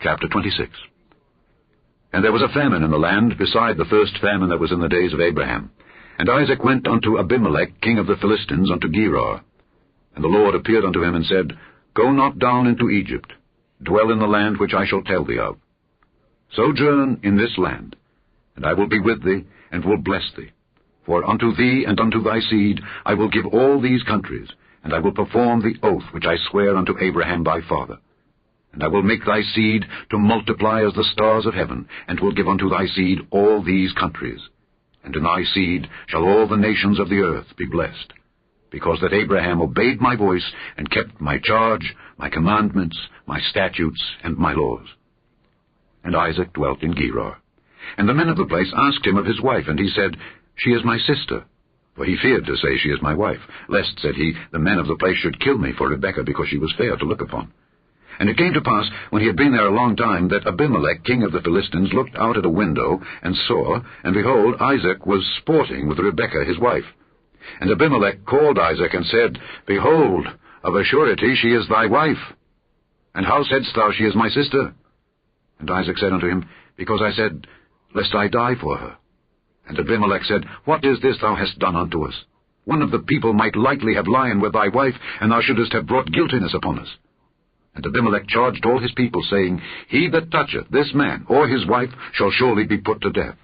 Chapter 26. And there was a famine in the land, beside the first famine that was in the days of Abraham. And Isaac went unto Abimelech, king of the Philistines, unto Gerar. And the Lord appeared unto him, and said, Go not down into Egypt, dwell in the land which I shall tell thee of. Sojourn in this land, and I will be with thee, and will bless thee. For unto thee and unto thy seed I will give all these countries, and I will perform the oath which I sware unto Abraham thy father. And I will make thy seed to multiply as the stars of heaven, and will give unto thy seed all these countries. And in thy seed shall all the nations of the earth be blessed, because that Abraham obeyed my voice, and kept my charge, my commandments, my statutes, and my laws. And Isaac dwelt in Gerar. And the men of the place asked him of his wife, and he said, She is my sister. For he feared to say, She is my wife, lest, said he, the men of the place should kill me for Rebekah, because she was fair to look upon. And it came to pass, when he had been there a long time, that Abimelech, king of the Philistines, looked out at a window, and saw, and behold, Isaac was sporting with Rebekah his wife. And Abimelech called Isaac, and said, Behold, of a surety she is thy wife. And how saidst thou, She is my sister? And Isaac said unto him, Because I said, Lest I die for her. And Abimelech said, What is this thou hast done unto us? One of the people might lightly have lied with thy wife, and thou shouldest have brought guiltiness upon us. And Abimelech charged all his people, saying, He that toucheth this man or his wife shall surely be put to death.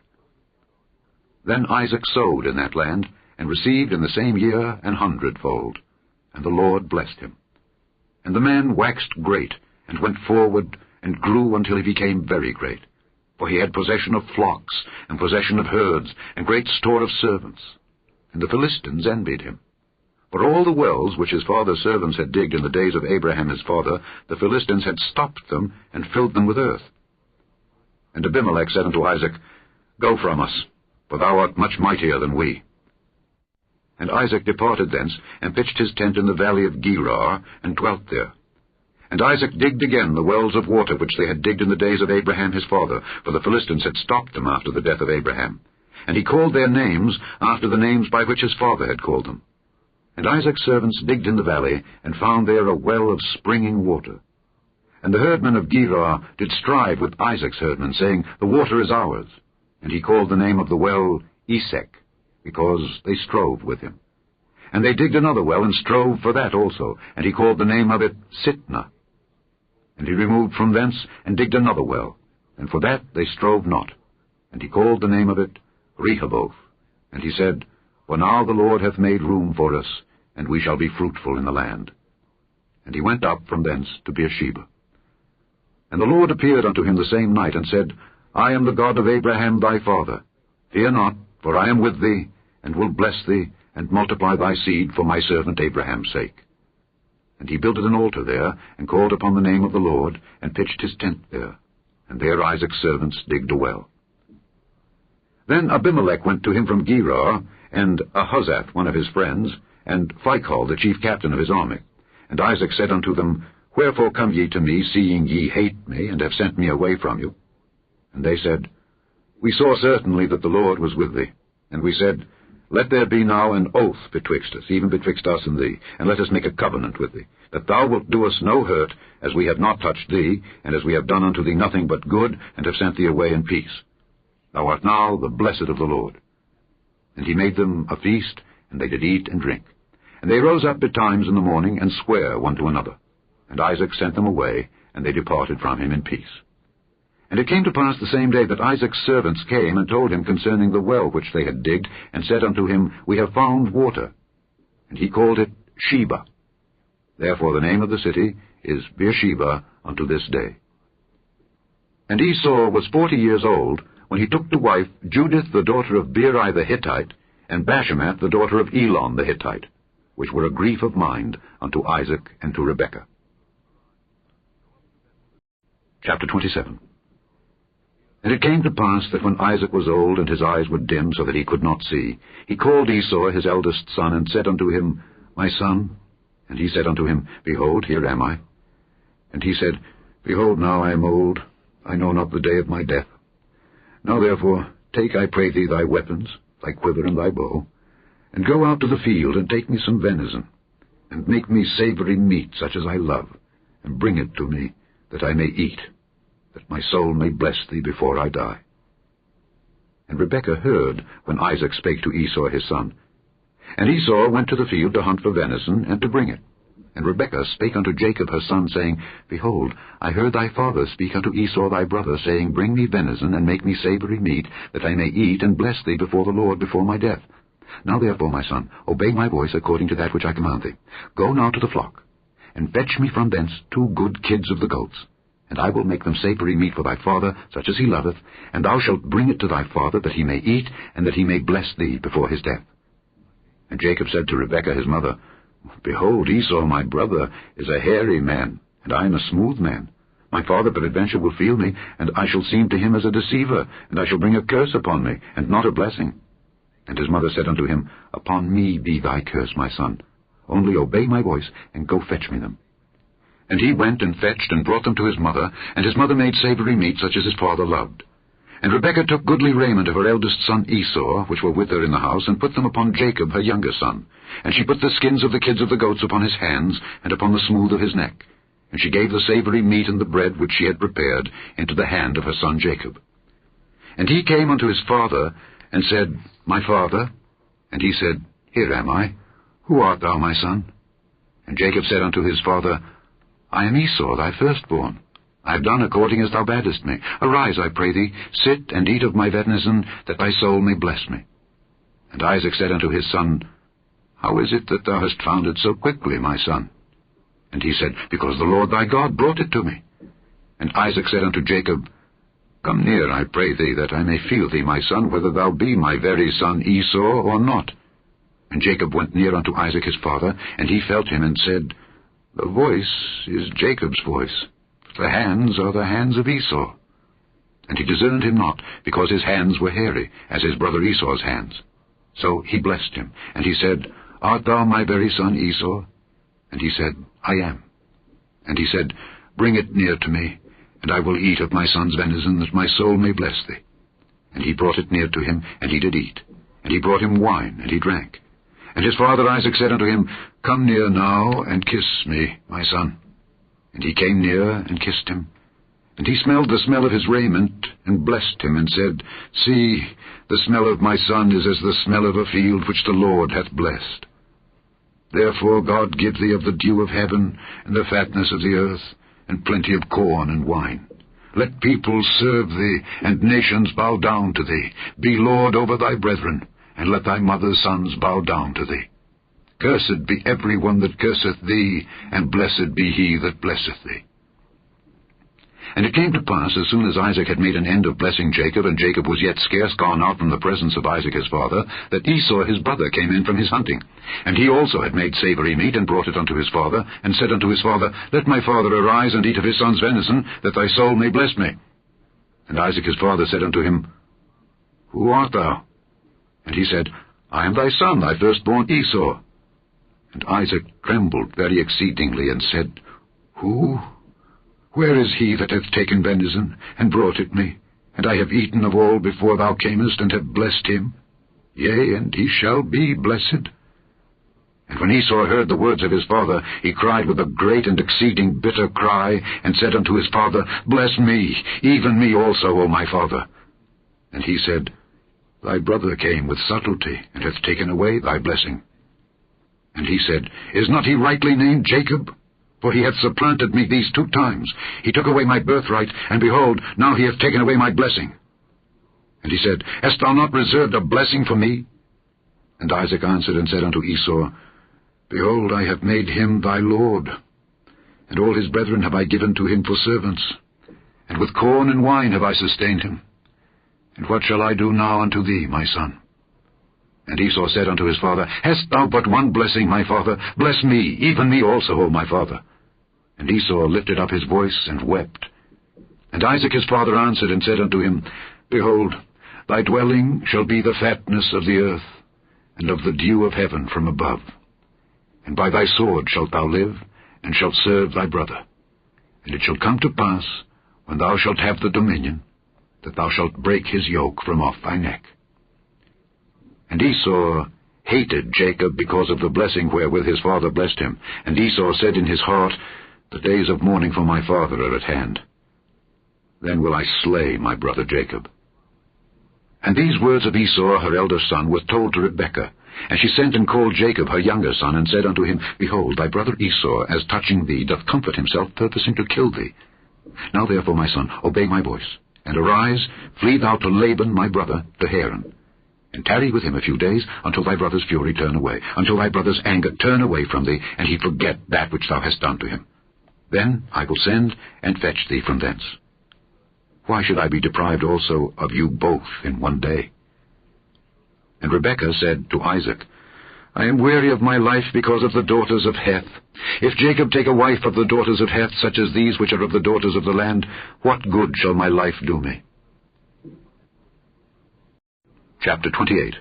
Then Isaac sowed in that land, and received in the same year 100-fold. And the Lord blessed him. And the man waxed great, and went forward, and grew until he became very great. For he had possession of flocks, and possession of herds, and great store of servants. And the Philistines envied him. For all the wells which his father's servants had digged in the days of Abraham his father, the Philistines had stopped them, and filled them with earth. And Abimelech said unto Isaac, Go from us, for thou art much mightier than we. And Isaac departed thence, and pitched his tent in the valley of Gerar, and dwelt there. And Isaac digged again the wells of water which they had digged in the days of Abraham his father, for the Philistines had stopped them after the death of Abraham. And he called their names after the names by which his father had called them. And Isaac's servants digged in the valley, and found there a well of springing water. And the herdmen of Gerar did strive with Isaac's herdmen, saying, The water is ours. And he called the name of the well Esek, because they strove with him. And they digged another well, and strove for that also, and he called the name of it Sitnah. And he removed from thence, and digged another well, and for that they strove not. And he called the name of it Rehoboth. And he said, For now the Lord hath made room for us, and we shall be fruitful in the land. And he went up from thence to Beersheba. And the Lord appeared unto him the same night, and said, I am the God of Abraham thy father. Fear not, for I am with thee, and will bless thee, and multiply thy seed for my servant Abraham's sake. And he builded an altar there, and called upon the name of the Lord, and pitched his tent there. And there Isaac's servants digged a well. Then Abimelech went to him from Gerar, and Ahuzzath, one of his friends, and Phicol, the chief captain of his army. And Isaac said unto them, Wherefore come ye to me, seeing ye hate me, and have sent me away from you? And they said, We saw certainly that the Lord was with thee. And we said, Let there be now an oath betwixt us, even betwixt us and thee, and let us make a covenant with thee, that thou wilt do us no hurt, as we have not touched thee, and as we have done unto thee nothing but good, and have sent thee away in peace. Thou art now the blessed of the Lord. And he made them a feast, and they did eat and drink. And they rose up betimes in the morning, and sware one to another. And Isaac sent them away, and they departed from him in peace. And it came to pass the same day that Isaac's servants came and told him concerning the well which they had digged, and said unto him, We have found water. And he called it Sheba. Therefore the name of the city is Beersheba unto this day. And Esau was 40 years old, when he took to wife Judith the daughter of Beeri the Hittite, and Bashemath the daughter of Elon the Hittite, which were a grief of mind unto Isaac and to Rebekah. Chapter 27. And it came to pass that when Isaac was old, and his eyes were dim, so that he could not see, he called Esau his eldest son, and said unto him, My son. And he said unto him, Behold, here am I. And he said, Behold, now I am old, I know not the day of my death. Now therefore take, I pray thee, thy weapons, thy quiver and thy bow, and go out to the field, and take me some venison, and make me savory meat, such as I love, and bring it to me, that I may eat. that my soul may bless thee before I die. And Rebekah heard when Isaac spake to Esau his son. And Esau went to the field to hunt for venison, and to bring it. And Rebekah spake unto Jacob her son, saying, Behold, I heard thy father speak unto Esau thy brother, saying, Bring me venison, and make me savory meat, that I may eat and bless thee before the Lord before my death. Now therefore, my son, obey my voice according to that which I command thee. Go now to the flock, and fetch me from thence 2 good kids of the goats. And I will make them savory meat for thy father, such as he loveth, and thou shalt bring it to thy father, that he may eat, and that he may bless thee before his death. And Jacob said to Rebekah his mother, Behold, Esau my brother is a hairy man, and I am a smooth man. My father peradventure will feel me, and I shall seem to him as a deceiver, and I shall bring a curse upon me, and not a blessing. And his mother said unto him, Upon me be thy curse, my son. Only obey my voice, and go fetch me them. And he went and fetched, and brought them to his mother, and his mother made savory meat, such as his father loved. And Rebekah took goodly raiment of her eldest son Esau, which were with her in the house, and put them upon Jacob her younger son. And she put the skins of the kids of the goats upon his hands, and upon the smooth of his neck. And she gave the savory meat and the bread which she had prepared into the hand of her son Jacob. And he came unto his father, and said, My father. And he said, Here am I. Who art thou, my son? And Jacob said unto his father, I am Esau, thy firstborn. I have done according as thou badest me. Arise, I pray thee, sit and eat of my venison, that thy soul may bless me. And Isaac said unto his son, How is it that thou hast found it so quickly, my son? And he said, Because the Lord thy God brought it to me. And Isaac said unto Jacob, Come near, I pray thee, that I may feel thee, my son, whether thou be my very son Esau or not. And Jacob went near unto Isaac his father, and he felt him, and said, The voice is Jacob's voice. The hands are the hands of Esau. And he discerned him not, because his hands were hairy, as his brother Esau's hands. So he blessed him, and he said, Art thou my very son Esau? And he said, I am. And he said, Bring it near to me, and I will eat of my son's venison, that my soul may bless thee. And he brought it near to him, and he did eat. And he brought him wine, and he drank. And his father Isaac said unto him, Come near now, and kiss me, my son. And he came near, and kissed him. And he smelled the smell of his raiment, and blessed him, and said, See, the smell of my son is as the smell of a field which the Lord hath blessed. Therefore God give thee of the dew of heaven, and the fatness of the earth, and plenty of corn and wine. Let peoples serve thee, and nations bow down to thee. Be Lord over thy brethren, and let thy mother's sons bow down to thee. Cursed be every one that curseth thee, and blessed be he that blesseth thee. And it came to pass, as soon as Isaac had made an end of blessing Jacob, and Jacob was yet scarce gone out from the presence of Isaac his father, that Esau his brother came in from his hunting. And he also had made savory meat, and brought it unto his father, and said unto his father, Let my father arise, and eat of his son's venison, that thy soul may bless me. And Isaac his father said unto him, Who art thou? And he said, I am thy son, thy firstborn Esau. And Isaac trembled very exceedingly, and said, Who? Where is he that hath taken venison, and brought it me? And I have eaten of all before thou camest, and have blessed him. Yea, and he shall be blessed. And when Esau heard the words of his father, he cried with a great and exceeding bitter cry, and said unto his father, Bless me, even me also, O my father. And he said, Thy brother came with subtlety, and hath taken away thy blessing. And he said, Is not he rightly named Jacob? For he hath supplanted me these 2 times. He took away my birthright, and behold, now he hath taken away my blessing. And he said, Hast thou not reserved a blessing for me? And Isaac answered and said unto Esau, Behold, I have made him thy lord, and all his brethren have I given to him for servants, and with corn and wine have I sustained him. And what shall I do now unto thee, my son? And Esau said unto his father, Hast thou but one blessing, my father? Bless me, even me also, O my father. And Esau lifted up his voice and wept. And Isaac his father answered and said unto him, Behold, thy dwelling shall be the fatness of the earth, and of the dew of heaven from above. And by thy sword shalt thou live, and shalt serve thy brother. And it shall come to pass, when thou shalt have the dominion, that thou shalt break his yoke from off thy neck. And Esau hated Jacob because of the blessing wherewith his father blessed him. And Esau said in his heart, The days of mourning for my father are at hand. then will I slay my brother Jacob." And these words of Esau her elder son were told to Rebekah. And she sent and called Jacob her younger son, and said unto him, "Behold, thy brother Esau, as touching thee, doth comfort himself, purposing to kill thee. Now therefore, my son, obey my voice, and arise, flee thou to Laban my brother, to Haran, and tarry with him a few days, until thy brother's fury turn away, until thy brother's anger turn away from thee, and he forget that which thou hast done to him. Then I will send and fetch thee from thence. Why should I be deprived also of you both in one day?" And Rebekah said to Isaac, "I am weary of my life because of the daughters of Heth. If Jacob take a wife of the daughters of Heth, such as these which are of the daughters of the land, what good shall my life do me?" Chapter 28.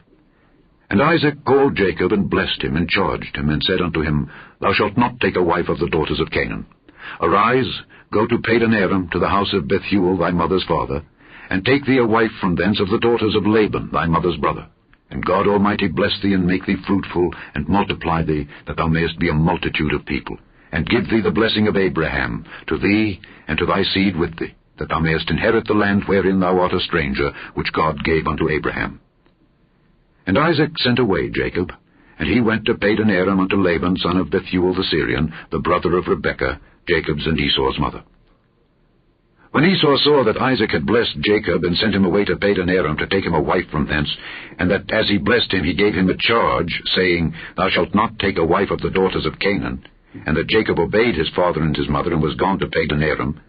And Isaac called Jacob, and blessed him, and charged him, and said unto him, "Thou shalt not take a wife of the daughters of Canaan. Arise, go to Padan-aram, to the house of Bethuel thy mother's father, and take thee a wife from thence of the daughters of Laban thy mother's brother. And God Almighty bless thee, and make thee fruitful, and multiply thee, that thou mayest be a multitude of people, and give thee the blessing of Abraham, to thee and to thy seed with thee, that thou mayest inherit the land wherein thou art a stranger, which God gave unto Abraham." And Isaac sent away Jacob, and he went to Padan-aram unto Laban, son of Bethuel the Syrian, the brother of Rebekah, Jacob's and Esau's mother. When Esau saw that Isaac had blessed Jacob, and sent him away to Padan-aram to take him a wife from thence, and that as he blessed him he gave him a charge, saying, "Thou shalt not take a wife of the daughters of Canaan," and that Jacob obeyed his father and his mother, and was gone to Padan-aram,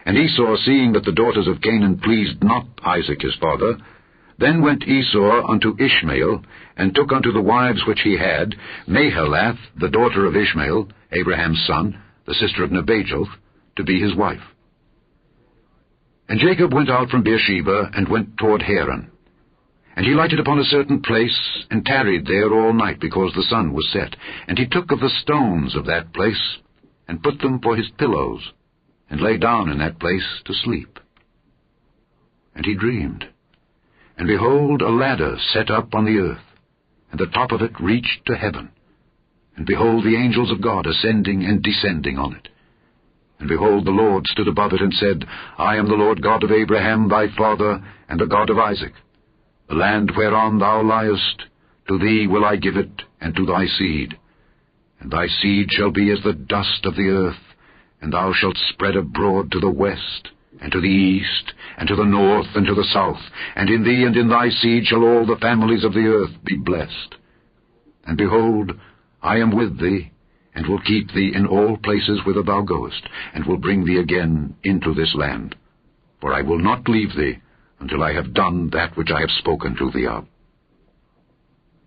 and Esau, seeing that the daughters of Canaan pleased not Isaac his father, then went Esau unto Ishmael, and took unto the wives which he had Mahalath, the daughter of Ishmael, Abraham's son, the sister of Nebajoth, to be his wife. And Jacob went out from Beersheba, and went toward Haran. And he lighted upon a certain place, and tarried there all night, because the sun was set. And he took of the stones of that place, and put them for his pillows, and lay down in that place to sleep. And he dreamed, and behold, a ladder set up on the earth, and the top of it reached to heaven. And behold, the angels of God ascending and descending on it. And behold, the Lord stood above it, and said, "I am the Lord God of Abraham thy father, and the God of Isaac. The land whereon thou liest, to thee will I give it, and to thy seed. And thy seed shall be as the dust of the earth, and thou shalt spread abroad to the west, and to the east, and to the north, and to the south. And in thee and in thy seed shall all the families of the earth be blessed. And behold, I am with thee, and will keep thee in all places whither thou goest, and will bring thee again into this land. For I will not leave thee until I have done that which I have spoken to thee of."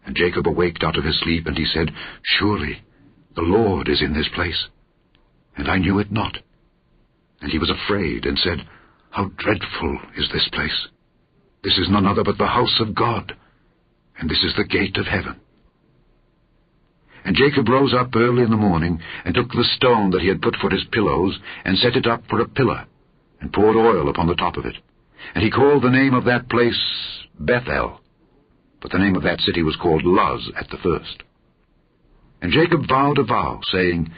And Jacob awaked out of his sleep, and he said, "Surely the Lord is in this place, and I knew it not." And he was afraid, and said, "How dreadful is this place! This is none other but the house of God, and this is the gate of heaven." And Jacob rose up early in the morning, and took the stone that he had put for his pillows, and set it up for a pillar, and poured oil upon the top of it. And he called the name of that place Bethel, but the name of that city was called Luz at the first. And Jacob vowed a vow, saying,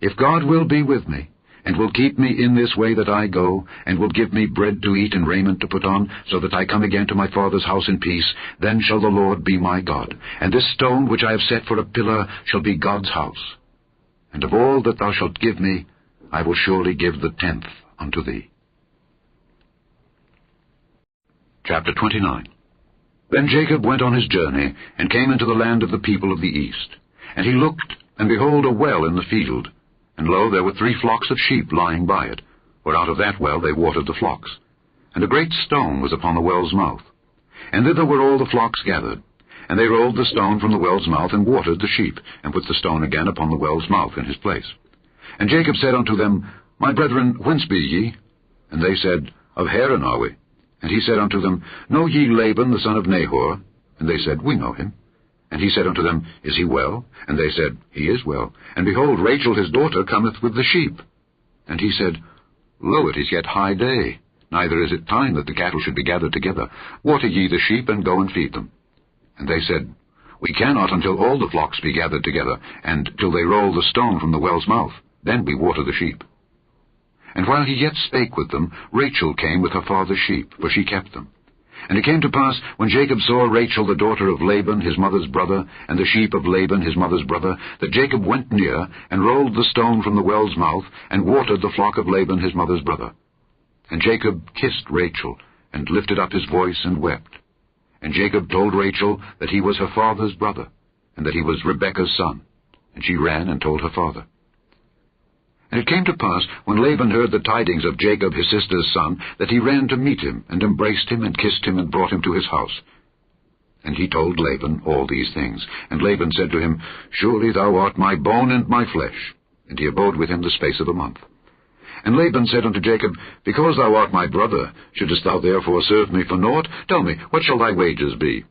"If God will be with me, and will keep me in this way that I go, and will give me bread to eat and raiment to put on, so that I come again to my father's house in peace, then shall the Lord be my God. And this stone which I have set for a pillar shall be God's house. And of all that thou shalt give me, I will surely give the 10th unto thee." Chapter 29. Then Jacob went on his journey, and came into the land of the people of the east. And he looked, and behold, a well in the field. And lo, there were 3 flocks of sheep lying by it, for out of that well they watered the flocks. And a great stone was upon the well's mouth. And thither were all the flocks gathered. And they rolled the stone from the well's mouth, and watered the sheep, and put the stone again upon the well's mouth in his place. And Jacob said unto them, "My brethren, whence be ye?" And they said, "Of Haran are we." And he said unto them, "Know ye Laban the son of Nahor?" And they said, "We know him." And he said unto them, "Is he well?" And they said, "He is well. And behold, Rachel his daughter cometh with the sheep." And he said, "Lo, it is yet high day, neither is it time that the cattle should be gathered together. Water ye the sheep, and go and feed them." And they said, "We cannot until all the flocks be gathered together, and till they roll the stone from the well's mouth. Then we water the sheep." And while he yet spake with them, Rachel came with her father's sheep, for she kept them. And it came to pass, when Jacob saw Rachel the daughter of Laban his mother's brother, and the sheep of Laban his mother's brother, that Jacob went near, and rolled the stone from the well's mouth, and watered the flock of Laban his mother's brother. And Jacob kissed Rachel, and lifted up his voice, and wept. And Jacob told Rachel that he was her father's brother, and that he was Rebekah's son. And she ran and told her father. And it came to pass, when Laban heard the tidings of Jacob his sister's son, that he ran to meet him, and embraced him, and kissed him, and brought him to his house. And he told Laban all these things. And Laban said to him, Surely thou art my bone and my flesh. And he abode with him the space of a month. And Laban said unto Jacob, Because thou art my brother, shouldest thou therefore serve me for naught? Tell me, what shall thy wages be?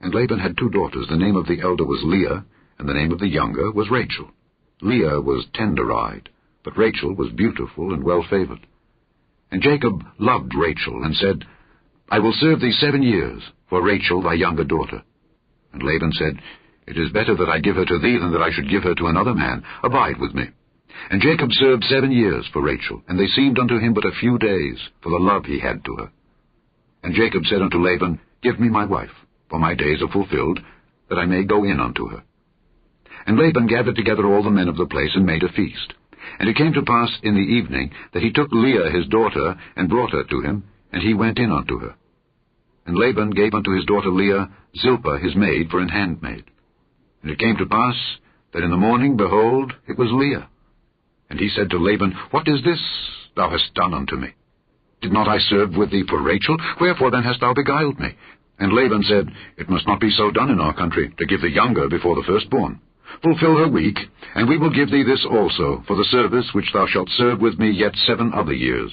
And Laban had 2 daughters. The name of the elder was Leah, and the name of the younger was Rachel. Leah was tender-eyed, but Rachel was beautiful and well-favored. And Jacob loved Rachel, and said, I will serve thee 7 years, for Rachel thy younger daughter. And Laban said, It is better that I give her to thee than that I should give her to another man. Abide with me. And Jacob served 7 years for Rachel, and they seemed unto him but a few days, for the love he had to her. And Jacob said unto Laban, Give me my wife, for my days are fulfilled, that I may go in unto her. And Laban gathered together all the men of the place, and made a feast. And it came to pass in the evening, that he took Leah his daughter, and brought her to him, and he went in unto her. And Laban gave unto his daughter Leah Zilpah his maid for an handmaid. And it came to pass, that in the morning, behold, it was Leah. And he said to Laban, What is this thou hast done unto me? Did not I serve with thee for Rachel? Wherefore then hast thou beguiled me? And Laban said, It must not be so done in our country, to give the younger before the firstborn. Fulfill her week, and we will give thee this also, for the service which thou shalt serve with me yet 7 other years.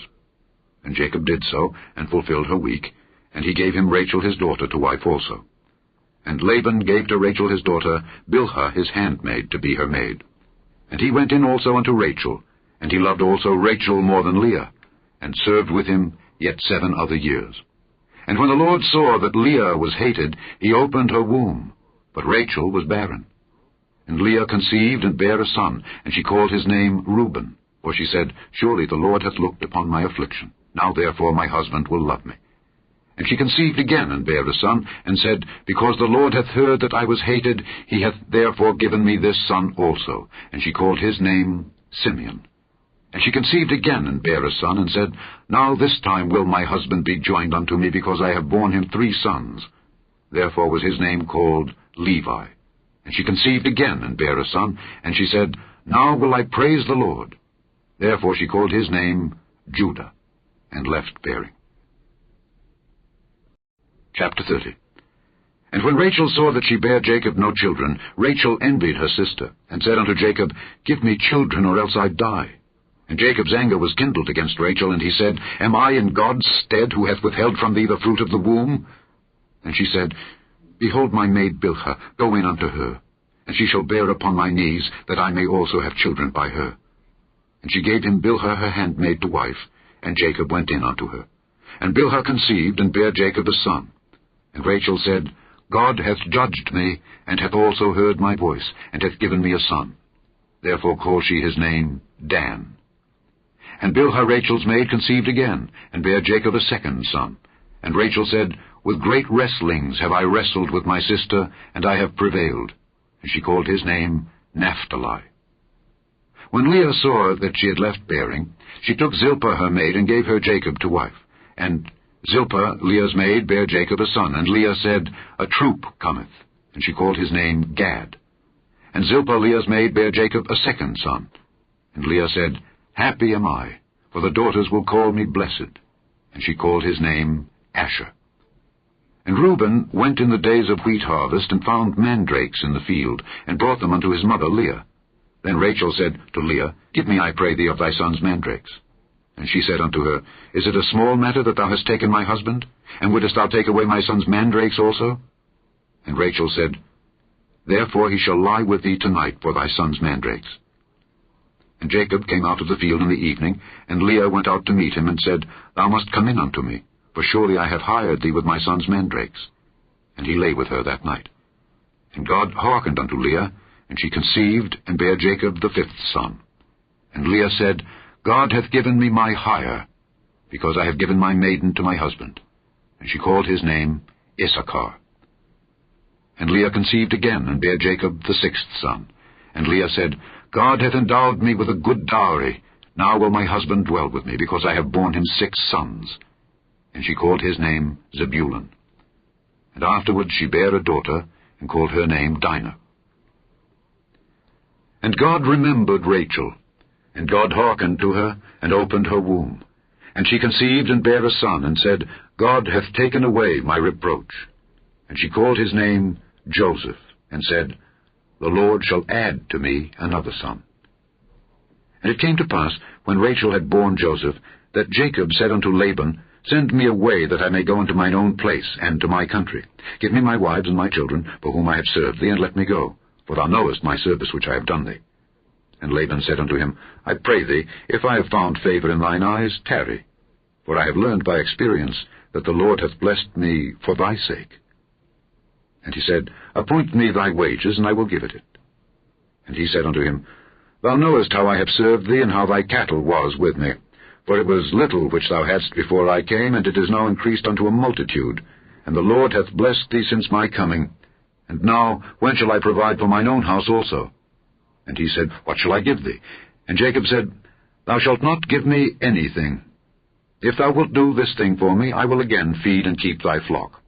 And Jacob did so, and fulfilled her week, and he gave him Rachel his daughter to wife also. And Laban gave to Rachel his daughter Bilhah his handmaid to be her maid. And he went in also unto Rachel, and he loved also Rachel more than Leah, and served with him yet 7 other years. And when the Lord saw that Leah was hated, he opened her womb, but Rachel was barren. And Leah conceived and bare a son, and she called his name Reuben, for she said, Surely the Lord hath looked upon my affliction. Now therefore my husband will love me. And she conceived again, and bare a son, and said, Because the Lord hath heard that I was hated, he hath therefore given me this son also. And she called his name Simeon. And she conceived again, and bare a son, and said, Now this time will my husband be joined unto me, because I have borne him 3 sons. Therefore was his name called Levi. And she conceived again, and bare a son, and she said, Now will I praise the Lord. Therefore she called his name Judah, and left bearing. Chapter 30. And when Rachel saw that she bare Jacob no children, Rachel envied her sister, and said unto Jacob, Give me children, or else I die. And Jacob's anger was kindled against Rachel, and he said, Am I in God's stead, who hath withheld from thee the fruit of the womb? And she said, Behold my maid Bilhah, go in unto her, and she shall bear upon my knees, that I may also have children by her. And she gave him Bilhah her handmaid to wife, and Jacob went in unto her. And Bilhah conceived, and bare Jacob a son. And Rachel said, God hath judged me, and hath also heard my voice, and hath given me a son. Therefore called she his name Dan. And Bilhah Rachel's maid conceived again, and bare Jacob a second son. And Rachel said, With great wrestlings have I wrestled with my sister, and I have prevailed. And she called his name Naphtali. When Leah saw that she had left bearing, she took Zilpah her maid, and gave her Jacob to wife. And Zilpah, Leah's maid, bare Jacob a son. And Leah said, A troop cometh. And she called his name Gad. And Zilpah, Leah's maid, bare Jacob a second son. And Leah said, Happy am I, for the daughters will call me blessed. And she called his name Asher. And Reuben went in the days of wheat harvest, and found mandrakes in the field, and brought them unto his mother Leah. Then Rachel said to Leah, Give me, I pray thee, of thy son's mandrakes. And she said unto her, Is it a small matter that thou hast taken my husband? And wouldest thou take away my son's mandrakes also? And Rachel said, Therefore he shall lie with thee tonight for thy son's mandrakes. And Jacob came out of the field in the evening, and Leah went out to meet him, and said, Thou must come in unto me, for surely I have hired thee with my son's mandrakes. And he lay with her that night. And God hearkened unto Leah, and she conceived, and bare Jacob the 5th son. And Leah said, God hath given me my hire, because I have given my maiden to my husband. And she called his name Issachar. And Leah conceived again, and bare Jacob the 6th son. And Leah said, God hath endowed me with a good dowry. Now will my husband dwell with me, because I have borne him 6 sons. And she called his name Zebulun. And afterward she bare a daughter, and called her name Dinah. And God remembered Rachel, and God hearkened to her, and opened her womb. And she conceived and bare a son, and said, God hath taken away my reproach. And she called his name Joseph, and said, The Lord shall add to me another son. And it came to pass, when Rachel had borne Joseph, that Jacob said unto Laban, Send me away, that I may go unto mine own place, and to my country. Give me my wives and my children, for whom I have served thee, and let me go. For thou knowest my service which I have done thee. And Laban said unto him, I pray thee, if I have found favor in thine eyes, tarry. For I have learned by experience that the Lord hath blessed me for thy sake. And he said, Appoint me thy wages, and I will give it. And he said unto him, Thou knowest how I have served thee, and how thy cattle was with me. For it was little which thou hadst before I came, and it is now increased unto a multitude. And the Lord hath blessed thee since my coming. And now, when shall I provide for mine own house also? And he said, What shall I give thee? And Jacob said, Thou shalt not give me anything. If thou wilt do this thing for me, I will again feed and keep thy flock.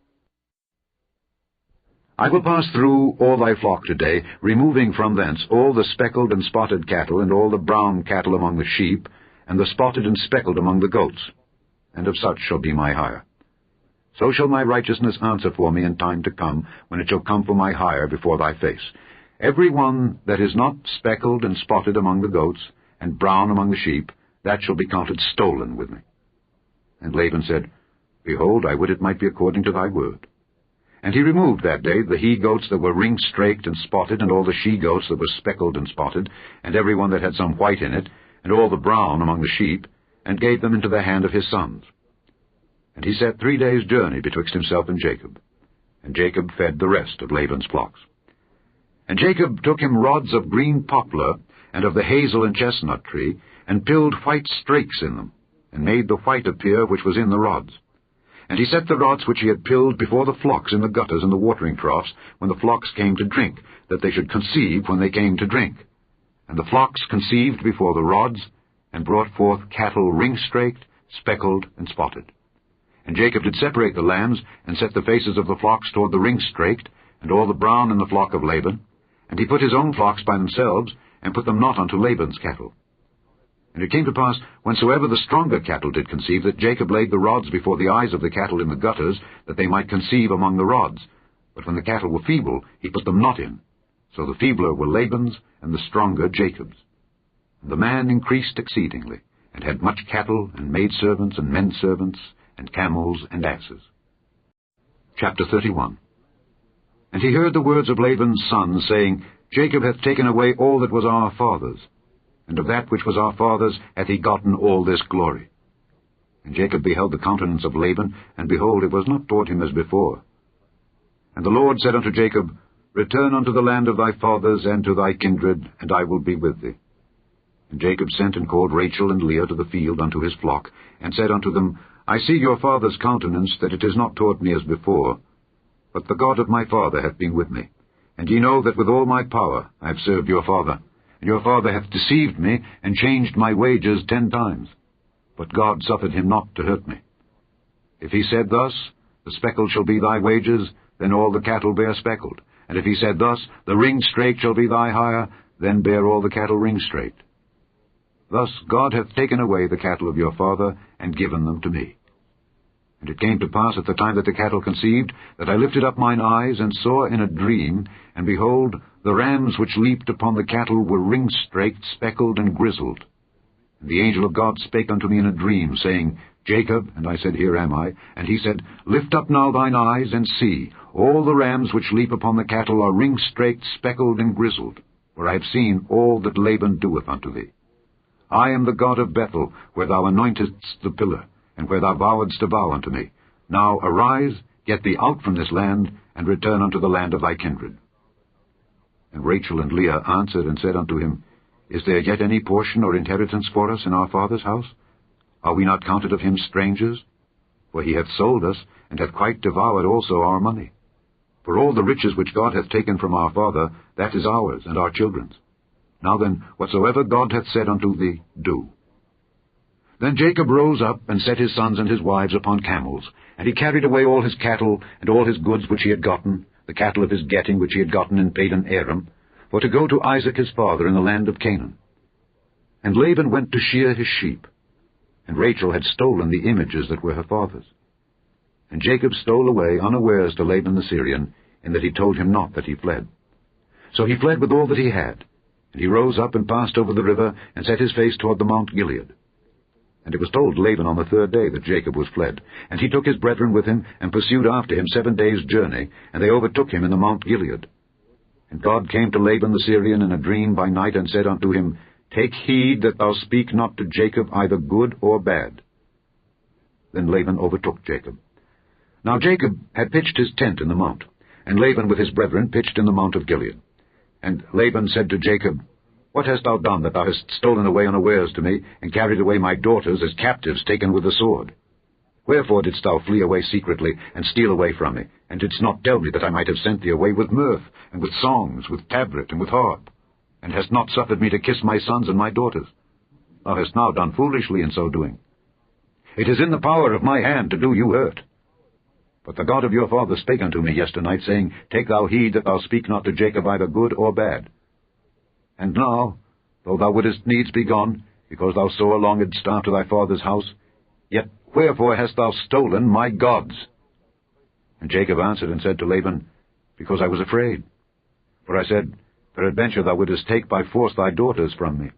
I will pass through all thy flock today, removing from thence all the speckled and spotted cattle, and all the brown cattle among the sheep, and the spotted and speckled among the goats. And of such shall be my hire. So shall my righteousness answer for me in time to come, when it shall come for my hire before thy face. Every one that is not speckled and spotted among the goats, and brown among the sheep, that shall be counted stolen with me. And Laban said, Behold, I would it might be according to thy word. And he removed that day the he-goats that were ring-straked and spotted, and all the she-goats that were speckled and spotted, and every one that had some white in it, and all the brown among the sheep, and gave them into the hand of his sons. And he set 3 days' journey betwixt himself and Jacob. And Jacob fed the rest of Laban's flocks. And Jacob took him rods of green poplar, and of the hazel and chestnut tree, and pilled white strakes in them, and made the white appear which was in the rods. And he set the rods which he had pilled before the flocks in the gutters and the watering troughs, when the flocks came to drink, that they should conceive when they came to drink. And the flocks conceived before the rods, and brought forth cattle ring-straked, speckled, and spotted. And Jacob did separate the lambs, and set the faces of the flocks toward the ring-straked, and all the brown in the flock of Laban. And he put his own flocks by themselves, and put them not unto Laban's cattle. And it came to pass, whensoever the stronger cattle did conceive, that Jacob laid the rods before the eyes of the cattle in the gutters, that they might conceive among the rods. But when the cattle were feeble, he put them not in. So the feebler were Laban's, and the stronger Jacob's. And the man increased exceedingly, and had much cattle, and maidservants, and menservants, and camels, and asses. Chapter 31. And he heard the words of Laban's son, saying, Jacob hath taken away all that was our father's, and of that which was our father's hath he gotten all this glory. And Jacob beheld the countenance of Laban, and behold, it was not toward him as before. And the Lord said unto Jacob, Return unto the land of thy fathers, and to thy kindred, and I will be with thee. And Jacob sent and called Rachel and Leah to the field unto his flock, and said unto them, I see your father's countenance, that it is not toward me as before, but the God of my father hath been with me. And ye know that with all my power I have served your father. And your father hath deceived me, and changed my wages 10 times. But God suffered him not to hurt me. If he said thus, The speckled shall be thy wages, then all the cattle bear speckled. And if he said thus, The ring-straked shall be thy hire, then bear all the cattle ring-straked. Thus God hath taken away the cattle of your father, and given them to me. And it came to pass at the time that the cattle conceived, that I lifted up mine eyes, and saw in a dream, and behold, the rams which leaped upon the cattle were ring-straked, speckled, and grizzled. And the angel of God spake unto me in a dream, saying, Jacob, and I said, Here am I. And he said, Lift up now thine eyes, and see, all the rams which leap upon the cattle are ring-straked, speckled, and grizzled, for I have seen all that Laban doeth unto thee. I am the God of Bethel, where thou anointedst the pillar, and where thou vowedst a vow unto me. Now arise, get thee out from this land, and return unto the land of thy kindred. And Rachel and Leah answered and said unto him, Is there yet any portion or inheritance for us in our father's house? Are we not counted of him strangers? For he hath sold us, and hath quite devoured also our money. For all the riches which God hath taken from our father, that is ours and our children's. Now then, whatsoever God hath said unto thee, do. Then Jacob rose up, and set his sons and his wives upon camels, and he carried away all his cattle, and all his goods which he had gotten, the cattle of his getting which he had gotten in Padan Aram, for to go to Isaac his father in the land of Canaan. And Laban went to shear his sheep, and Rachel had stolen the images that were her father's. And Jacob stole away unawares to Laban the Syrian, in that he told him not that he fled. So he fled with all that he had, and he rose up and passed over the river, and set his face toward the Mount Gilead. And it was told Laban on the third day that Jacob was fled. And he took his brethren with him, and pursued after him 7 days' journey, and they overtook him in the Mount Gilead. And God came to Laban the Syrian in a dream by night, and said unto him, Take heed that thou speak not to Jacob either good or bad. Then Laban overtook Jacob. Now Jacob had pitched his tent in the mount, and Laban with his brethren pitched in the Mount of Gilead. And Laban said to Jacob, What hast thou done, that thou hast stolen away unawares to me, and carried away my daughters as captives taken with the sword? Wherefore didst thou flee away secretly, and steal away from me, and didst not tell me that I might have sent thee away with mirth, and with songs, with tabret, and with harp, and hast not suffered me to kiss my sons and my daughters? Thou hast now done foolishly in so doing. It is in the power of my hand to do you hurt. But the God of your father spake unto me yesternight, saying, Take thou heed that thou speak not to Jacob either good or bad. And now, though thou wouldest needs be gone, because thou so longedst after thy father's house, yet wherefore hast thou stolen my gods? And Jacob answered and said to Laban, Because I was afraid. For I said, Peradventure thou wouldest take by force thy daughters from me.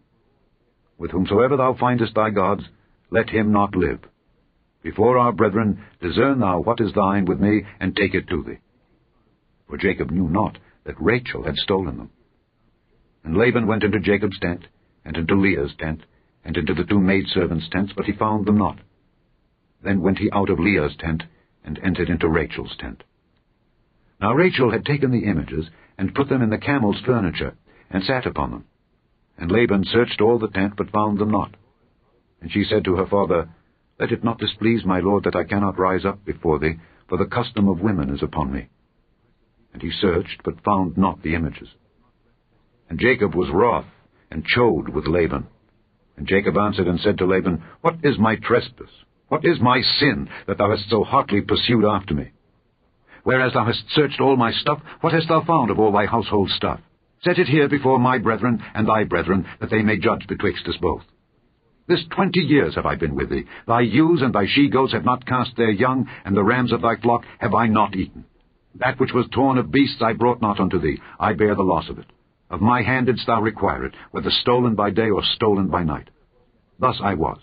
With whomsoever thou findest thy gods, let him not live. Before our brethren, discern thou what is thine with me, and take it to thee. For Jacob knew not that Rachel had stolen them. And Laban went into Jacob's tent, and into Leah's tent, and into the 2 maidservants' tents, but he found them not. Then went he out of Leah's tent, and entered into Rachel's tent. Now Rachel had taken the images, and put them in the camel's furniture, and sat upon them. And Laban searched all the tent, but found them not. And she said to her father, Let it not displease my lord that I cannot rise up before thee, for the custom of women is upon me. And he searched, but found not the images. And Jacob was wroth, and chode with Laban. And Jacob answered and said to Laban, What is my trespass? What is my sin, that thou hast so hotly pursued after me? Whereas thou hast searched all my stuff, what hast thou found of all thy household stuff? Set it here before my brethren and thy brethren, that they may judge betwixt us both. This 20 years have I been with thee. Thy ewes and thy she-goats have not cast their young, and the rams of thy flock have I not eaten. That which was torn of beasts I brought not unto thee. I bear the loss of it. Of my hand didst thou require it, whether stolen by day or stolen by night. Thus I was.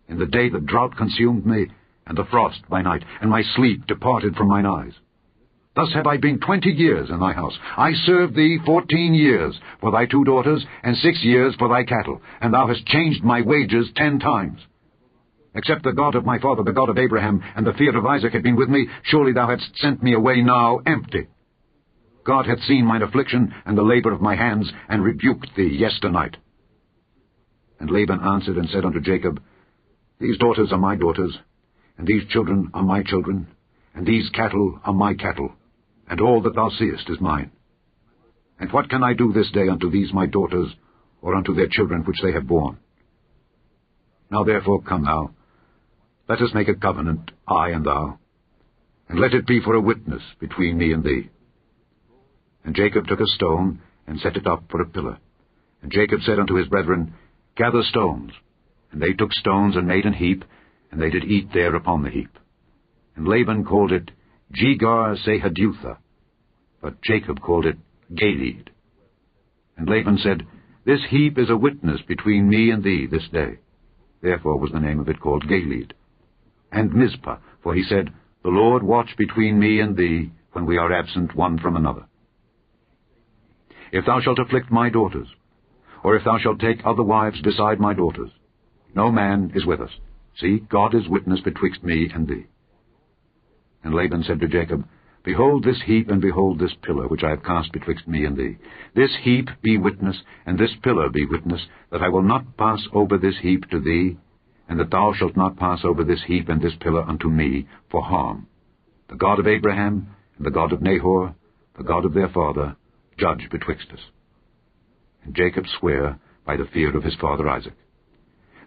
In the day the drought consumed me, and the frost by night, and my sleep departed from mine eyes. Thus have I been 20 years in thy house. I served thee 14 years for thy 2 daughters, and 6 years for thy cattle, and thou hast changed my wages 10 times. Except the God of my father, the God of Abraham, and the fear of Isaac had been with me, surely thou hadst sent me away now empty. God hath seen mine affliction and the labor of my hands, and rebuked thee yesternight. And Laban answered and said unto Jacob, These daughters are my daughters, and these children are my children, and these cattle are my cattle, and all that thou seest is mine. And what can I do this day unto these my daughters, or unto their children which they have borne? Now therefore come thou, let us make a covenant, I and thou, and let it be for a witness between me and thee. And Jacob took a stone, and set it up for a pillar. And Jacob said unto his brethren, Gather stones. And they took stones, and made an heap, and they did eat there upon the heap. And Laban called it Jegar-sahadutha, but Jacob called it Galeed. And Laban said, This heap is a witness between me and thee this day. Therefore was the name of it called Galeed. And Mizpah, for he said, The Lord watch between me and thee, when we are absent one from another. If thou shalt afflict my daughters, or if thou shalt take other wives beside my daughters, no man is with us. See, God is witness betwixt me and thee. And Laban said to Jacob, Behold this heap, and behold this pillar, which I have cast betwixt me and thee. This heap be witness, and this pillar be witness, that I will not pass over this heap to thee, and that thou shalt not pass over this heap and this pillar unto me for harm. The God of Abraham, and the God of Nahor, the God of their father, judge betwixt us. And Jacob sware by the fear of his father Isaac.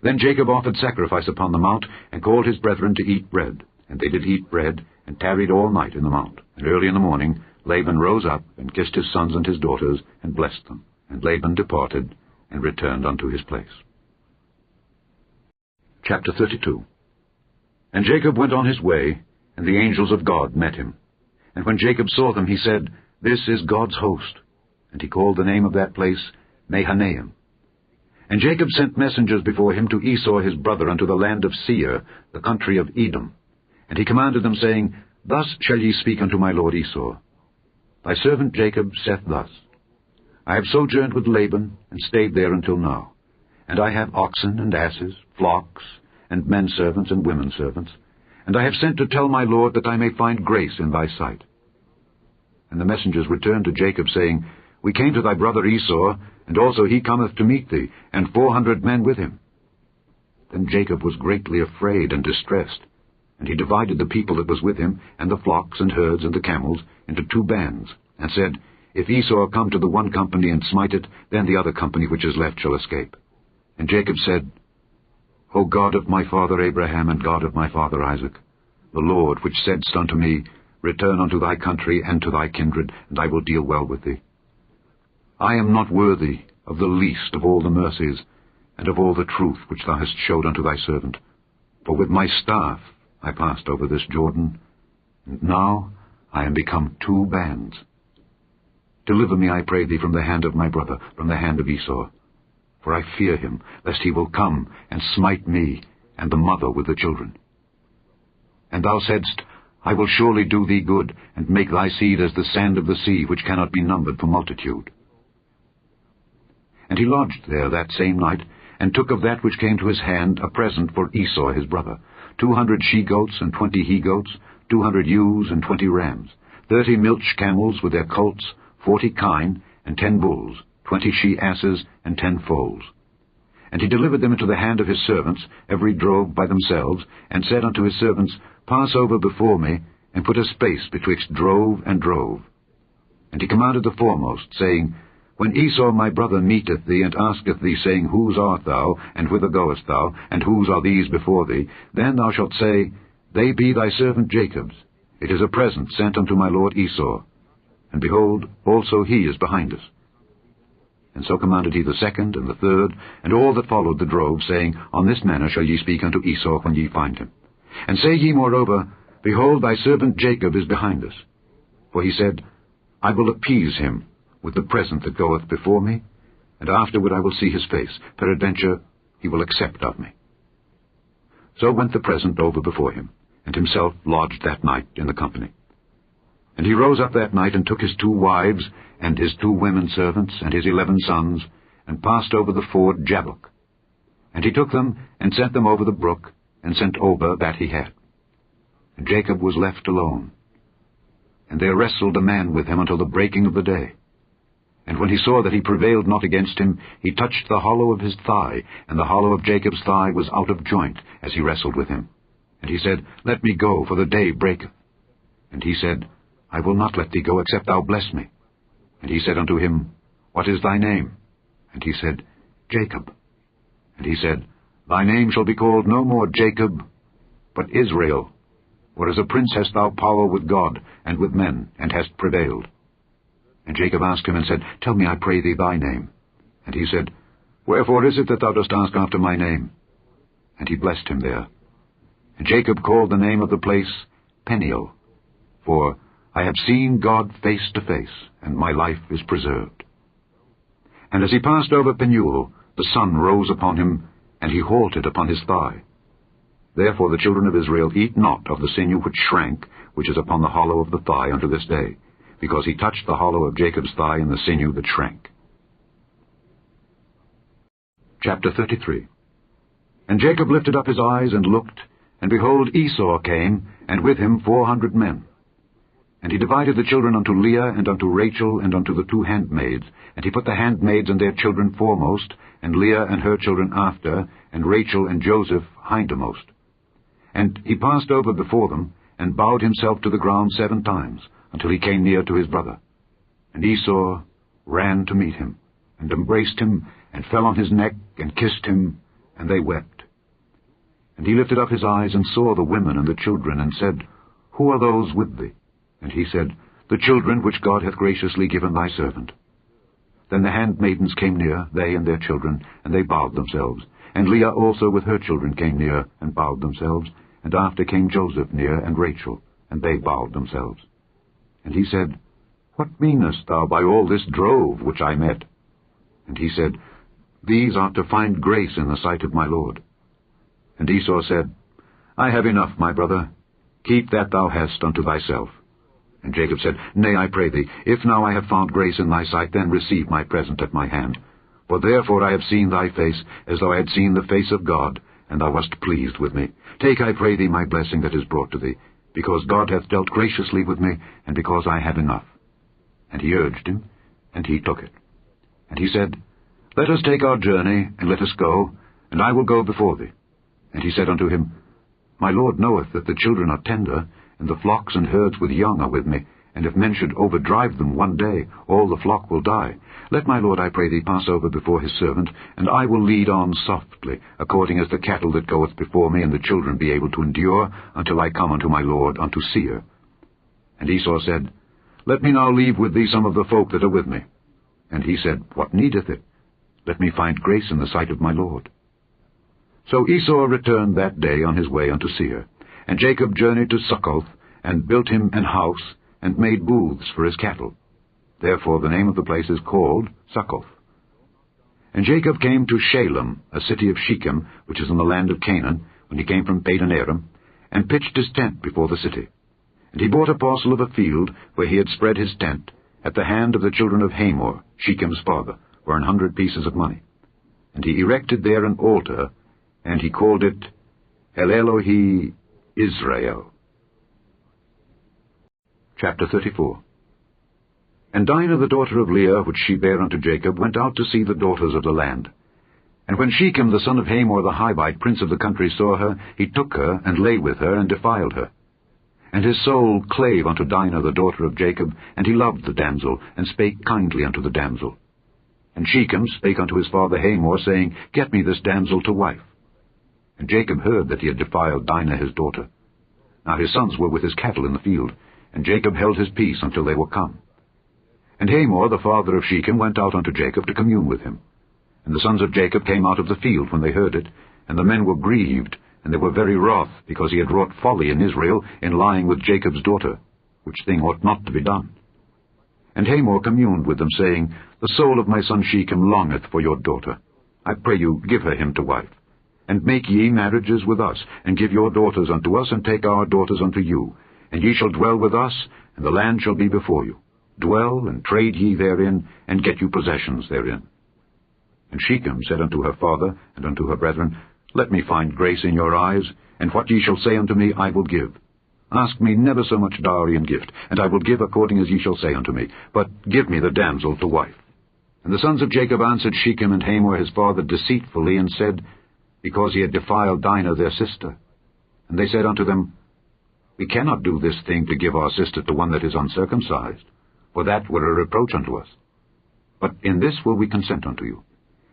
Then Jacob offered sacrifice upon the mount, and called his brethren to eat bread. And they did eat bread, and tarried all night in the mount. And early in the morning Laban rose up, and kissed his sons and his daughters, and blessed them. And Laban departed, and returned unto his place. Chapter 32. And Jacob went on his way, and the angels of God met him. And when Jacob saw them, he said, This is God's host. And he called the name of that place Mahanaim. And Jacob sent messengers before him to Esau his brother unto the land of Seir, the country of Edom. And he commanded them, saying, Thus shall ye speak unto my lord Esau. Thy servant Jacob saith thus, I have sojourned with Laban, and stayed there until now. And I have oxen and asses, flocks, and men servants and women servants. And I have sent to tell my lord that I may find grace in thy sight. And the messengers returned to Jacob, saying, We came to thy brother Esau, and also he cometh to meet thee, and 400 men with him. Then Jacob was greatly afraid and distressed, and he divided the people that was with him, and the flocks and herds and the camels, into 2 bands, and said, If Esau come to the one company and smite it, then the other company which is left shall escape. And Jacob said, O God of my father Abraham, and God of my father Isaac, the Lord which saidst unto me, Return unto thy country and to thy kindred, and I will deal well with thee. I am not worthy of the least of all the mercies, and of all the truth which thou hast showed unto thy servant. For with my staff I passed over this Jordan, and now I am become 2 bands. Deliver me, I pray thee, from the hand of my brother, from the hand of Esau. For I fear him, lest he will come and smite me, and the mother with the children. And thou saidst, I will surely do thee good, and make thy seed as the sand of the sea, which cannot be numbered for multitude. And he lodged there that same night, and took of that which came to his hand a present for Esau his brother, 200 she-goats and 20 he-goats, 200 ewes and 20 rams, 30 milch camels with their colts, 40 kine, and 10 bulls, 20 she-asses, and 10 foals. And he delivered them into the hand of his servants, every drove by themselves, and said unto his servants, Pass over before me, and put a space betwixt drove and drove. And he commanded the foremost, saying, When Esau my brother meeteth thee, and asketh thee, saying, Whose art thou, and whither goest thou, and whose are these before thee? Then thou shalt say, They be thy servant Jacob's. It is a present sent unto my lord Esau. And behold, also he is behind us. And so commanded he the second and the third, and all that followed the drove, saying, On this manner shall ye speak unto Esau when ye find him. And say ye moreover, Behold, thy servant Jacob is behind us. For he said, I will appease him with the present that goeth before me, and afterward I will see his face. Peradventure he will accept of me. So went the present over before him, and himself lodged that night in the company. And he rose up that night, and took his 2 wives, and his 2 women servants, and his 11 sons, and passed over the ford Jabbok. And he took them, and sent them over the brook, and sent over that he had. And Jacob was left alone. And there wrestled a man with him until the breaking of the day. And when he saw that he prevailed not against him, he touched the hollow of his thigh, and the hollow of Jacob's thigh was out of joint, as he wrestled with him. And he said, Let me go, for the day breaketh. And he said, I will not let thee go, except thou bless me. And he said unto him, What is thy name? And he said, Jacob. And he said, Thy name shall be called no more Jacob, but Israel, for as a prince hast thou power with God and with men, and hast prevailed. And Jacob asked him, and said, Tell me, I pray thee, thy name. And he said, Wherefore is it that thou dost ask after my name? And he blessed him there. And Jacob called the name of the place Peniel, for I have seen God face to face, and my life is preserved. And as he passed over Peniel, the sun rose upon him, and he halted upon his thigh. Therefore the children of Israel eat not of the sinew which shrank, which is upon the hollow of the thigh unto this day, because he touched the hollow of Jacob's thigh in the sinew that shrank. Chapter 33. And Jacob lifted up his eyes and looked, and behold, Esau came, and with him 400 men. And he divided the children unto Leah, and unto Rachel, and unto the 2 handmaids. And he put the handmaids and their children foremost, and Leah and her children after, and Rachel and Joseph hindermost. And he passed over before them, and bowed himself to the ground 7 times, until he came near to his brother. And Esau ran to meet him, and embraced him, and fell on his neck, and kissed him, and they wept. And he lifted up his eyes, and saw the women and the children, and said, Who are those with thee? And he said, The children which God hath graciously given thy servant. Then the handmaidens came near, they and their children, and they bowed themselves. And Leah also with her children came near, and bowed themselves. And after came Joseph near, and Rachel, and they bowed themselves. And he said, What meanest thou by all this drove which I met? And he said, These are to find grace in the sight of my Lord. And Esau said, I have enough, my brother. Keep that thou hast unto thyself. And Jacob said, Nay, I pray thee, if now I have found grace in thy sight, then receive my present at my hand. For therefore I have seen thy face, as though I had seen the face of God, and thou wast pleased with me. Take, I pray thee, my blessing that is brought to thee, because God hath dealt graciously with me, and because I have enough. And he urged him, and he took it. And he said, Let us take our journey, and let us go, and I will go before thee. And he said unto him, My Lord knoweth that the children are tender, and the flocks and herds with young are with me, and if men should overdrive them one day, all the flock will die. Let my Lord, I pray thee, pass over before his servant, and I will lead on softly, according as the cattle that goeth before me, and the children be able to endure, until I come unto my Lord, unto Seir. And Esau said, Let me now leave with thee some of the folk that are with me. And he said, What needeth it? Let me find grace in the sight of my Lord. So Esau returned that day on his way unto Seir. And Jacob journeyed to Succoth, and built him an house, and made booths for his cattle. Therefore the name of the place is called Succoth. And Jacob came to Shalem, a city of Shechem, which is in the land of Canaan, when he came from Padan Aram, and pitched his tent before the city. And he bought a parcel of a field, where he had spread his tent, at the hand of the children of Hamor, Shechem's father, for 100 pieces of money. And he erected there an altar, and he called it El Elohe Israel. Chapter 34. And Dinah the daughter of Leah, which she bare unto Jacob, went out to see the daughters of the land. And when Shechem the son of Hamor the Hivite, prince of the country, saw her, he took her, and lay with her, and defiled her. And his soul clave unto Dinah the daughter of Jacob, and he loved the damsel, and spake kindly unto the damsel. And Shechem spake unto his father Hamor, saying, Get me this damsel to wife. And Jacob heard that he had defiled Dinah his daughter. Now his sons were with his cattle in the field, and Jacob held his peace until they were come. And Hamor the father of Shechem went out unto Jacob to commune with him. And the sons of Jacob came out of the field when they heard it, and the men were grieved, and they were very wroth, because he had wrought folly in Israel in lying with Jacob's daughter, which thing ought not to be done. And Hamor communed with them, saying, The soul of my son Shechem longeth for your daughter. I pray you, give her him to wife. And make ye marriages with us, and give your daughters unto us, and take our daughters unto you. And ye shall dwell with us, and the land shall be before you. Dwell, and trade ye therein, and get you possessions therein. And Shechem said unto her father, and unto her brethren, Let me find grace in your eyes, and what ye shall say unto me I will give. Ask me never so much dowry and gift, and I will give according as ye shall say unto me. But give me the damsel to wife. And the sons of Jacob answered Shechem and Hamor his father deceitfully, and said, Because he had defiled Dinah their sister. And they said unto them, We cannot do this thing to give our sister to one that is uncircumcised, for that were a reproach unto us. But in this will we consent unto you.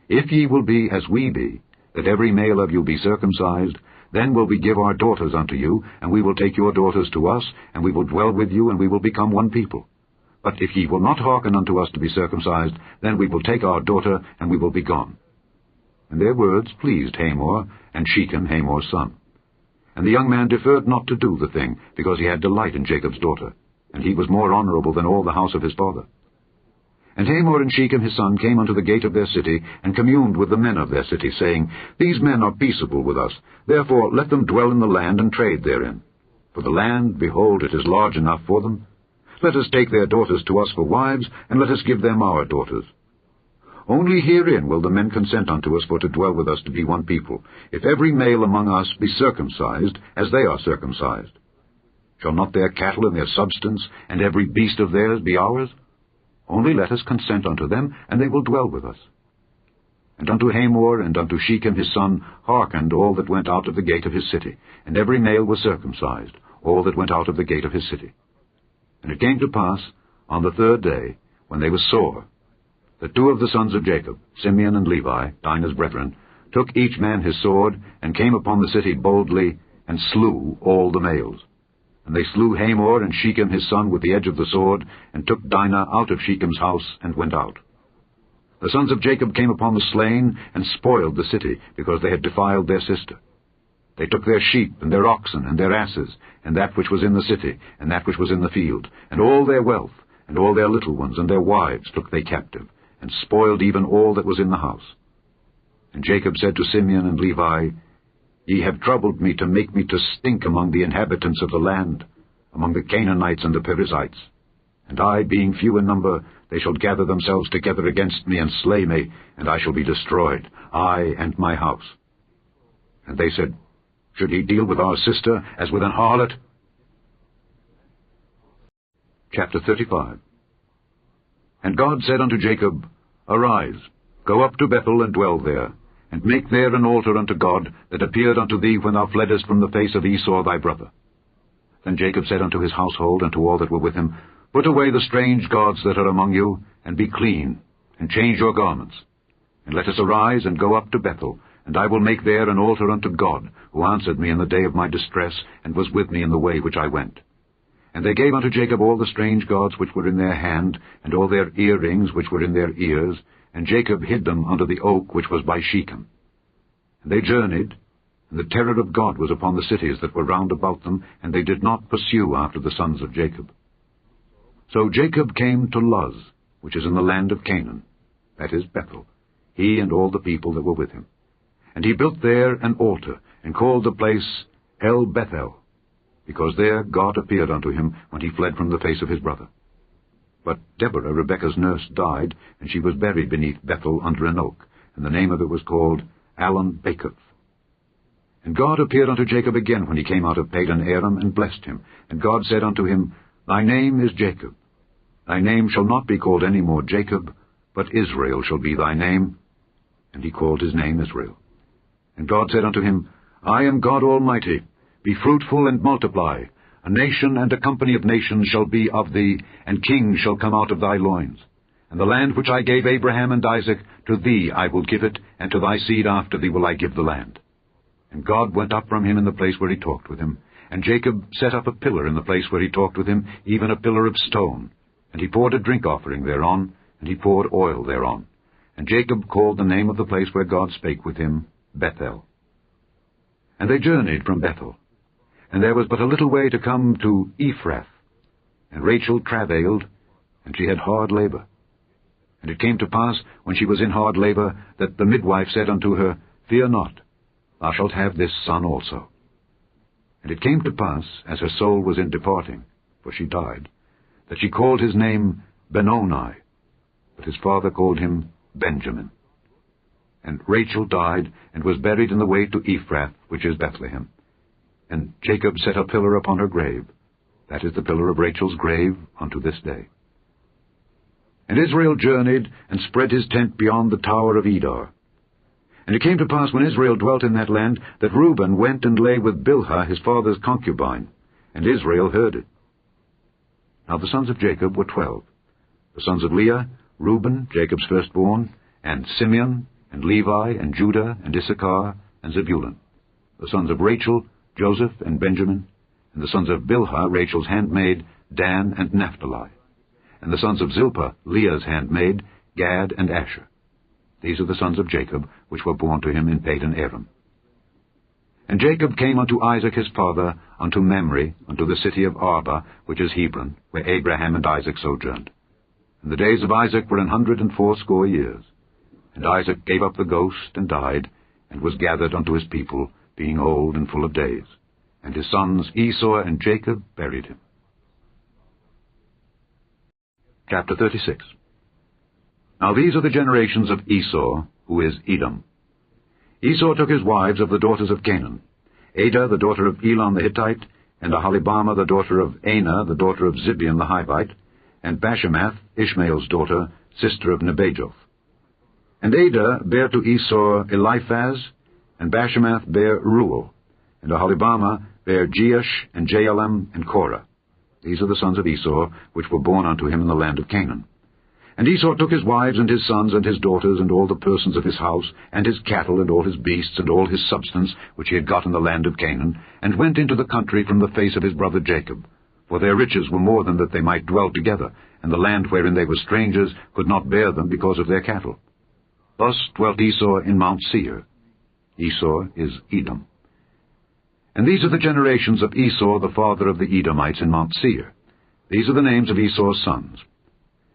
If ye will be as we be, that every male of you be circumcised, then will we give our daughters unto you, and we will take your daughters to us, and we will dwell with you, and we will become one people. But if ye will not hearken unto us to be circumcised, then we will take our daughter, and we will be gone. And their words pleased Hamor, and Shechem Hamor's son. And the young man deferred not to do the thing, because he had delight in Jacob's daughter, and he was more honorable than all the house of his father. And Hamor and Shechem his son came unto the gate of their city, and communed with the men of their city, saying, These men are peaceable with us, therefore let them dwell in the land and trade therein. For the land, behold, it is large enough for them. Let us take their daughters to us for wives, and let us give them our daughters. Only herein will the men consent unto us for to dwell with us to be one people, if every male among us be circumcised, as they are circumcised. Shall not their cattle and their substance, and every beast of theirs be ours? Only let us consent unto them, and they will dwell with us. And unto Hamor and unto Shechem his son hearkened all that went out of the gate of his city, and every male was circumcised, all that went out of the gate of his city. And it came to pass, on the third day, when they were sore, that two of the sons of Jacob, Simeon and Levi, Dinah's brethren, took each man his sword, and came upon the city boldly, and slew all the males. And they slew Hamor and Shechem his son with the edge of the sword, and took Dinah out of Shechem's house, and went out. The sons of Jacob came upon the slain, and spoiled the city, because they had defiled their sister. They took their sheep, and their oxen, and their asses, and that which was in the city, and that which was in the field, and all their wealth, and all their little ones, and their wives took they captive, and spoiled even all that was in the house. And Jacob said to Simeon and Levi, Ye have troubled me to make me to stink among the inhabitants of the land, among the Canaanites and the Perizzites. And I, being few in number, they shall gather themselves together against me and slay me, and I shall be destroyed, I and my house. And they said, Should he deal with our sister as with an harlot? Chapter 35. And God said unto Jacob, Arise, go up to Bethel, and dwell there, and make there an altar unto God, that appeared unto thee when thou fleddest from the face of Esau thy brother. Then Jacob said unto his household, and to all that were with him, Put away the strange gods that are among you, and be clean, and change your garments. And let us arise, and go up to Bethel, and I will make there an altar unto God, who answered me in the day of my distress, and was with me in the way which I went. And they gave unto Jacob all the strange gods which were in their hand, and all their earrings which were in their ears, and Jacob hid them under the oak which was by Shechem. And they journeyed, and the terror of God was upon the cities that were round about them, and they did not pursue after the sons of Jacob. So Jacob came to Luz, which is in the land of Canaan, that is Bethel, he and all the people that were with him. And he built there an altar, and called the place El Bethel, because there God appeared unto him when he fled from the face of his brother. But Deborah, Rebekah's nurse, died, and she was buried beneath Bethel under an oak, and the name of it was called Allon Bacuth. And God appeared unto Jacob again when he came out of Padan Aram, and blessed him. And God said unto him, Thy name is Jacob. Thy name shall not be called any more Jacob, but Israel shall be thy name. And he called his name Israel. And God said unto him, I am God Almighty. Be fruitful and multiply. A nation and a company of nations shall be of thee, and kings shall come out of thy loins. And the land which I gave Abraham and Isaac, to thee I will give it, and to thy seed after thee will I give the land. And God went up from him in the place where he talked with him. And Jacob set up a pillar in the place where he talked with him, even a pillar of stone. And he poured a drink offering thereon, and he poured oil thereon. And Jacob called the name of the place where God spake with him, Bethel. And they journeyed from Bethel. And there was but a little way to come to Ephrath. And Rachel travailed, and she had hard labor. And it came to pass, when she was in hard labor, that the midwife said unto her, Fear not, thou shalt have this son also. And it came to pass, as her soul was in departing, for she died, that she called his name Benoni, but his father called him Benjamin. And Rachel died, and was buried in the way to Ephrath, which is Bethlehem. And Jacob set a pillar upon her grave. That is the pillar of Rachel's grave unto this day. And Israel journeyed, and spread his tent beyond the tower of Edar. And it came to pass, when Israel dwelt in that land, that Reuben went and lay with Bilhah his father's concubine, and Israel heard it. Now the sons of Jacob were 12. The sons of Leah, Reuben, Jacob's firstborn, and Simeon, and Levi, and Judah, and Issachar, and Zebulun. The sons of Rachel, Joseph, and Benjamin. And the sons of Bilhah, Rachel's handmaid, Dan, and Naphtali. And the sons of Zilpah, Leah's handmaid, Gad, and Asher. These are the sons of Jacob, which were born to him in Padan Aram. And Jacob came unto Isaac his father, unto Mamre, unto the city of Arba, which is Hebron, where Abraham and Isaac sojourned. And the days of Isaac were 180 years. And Isaac gave up the ghost, and died, and was gathered unto his people, being old and full of days. And his sons Esau and Jacob buried him. Chapter 36. Now these are the generations of Esau, who is Edom. Esau took his wives of the daughters of Canaan, Adah the daughter of Elon the Hittite, and Aholibamah the daughter of Anah, the daughter of Zibeon the Hivite, and Bashemath, Ishmael's daughter, sister of Nebajoth. And Adah bare to Esau Eliphaz, and Bashemath bare Reuel, and Aholibamah bare Jeush, and Jaalam, and Korah. These are the sons of Esau, which were born unto him in the land of Canaan. And Esau took his wives, and his sons, and his daughters, and all the persons of his house, and his cattle, and all his beasts, and all his substance, which he had got in the land of Canaan, and went into the country from the face of his brother Jacob. For their riches were more than that they might dwell together, and the land wherein they were strangers could not bear them because of their cattle. Thus dwelt Esau in Mount Seir. Esau is Edom. And these are the generations of Esau, the father of the Edomites, in Mount Seir. These are the names of Esau's sons: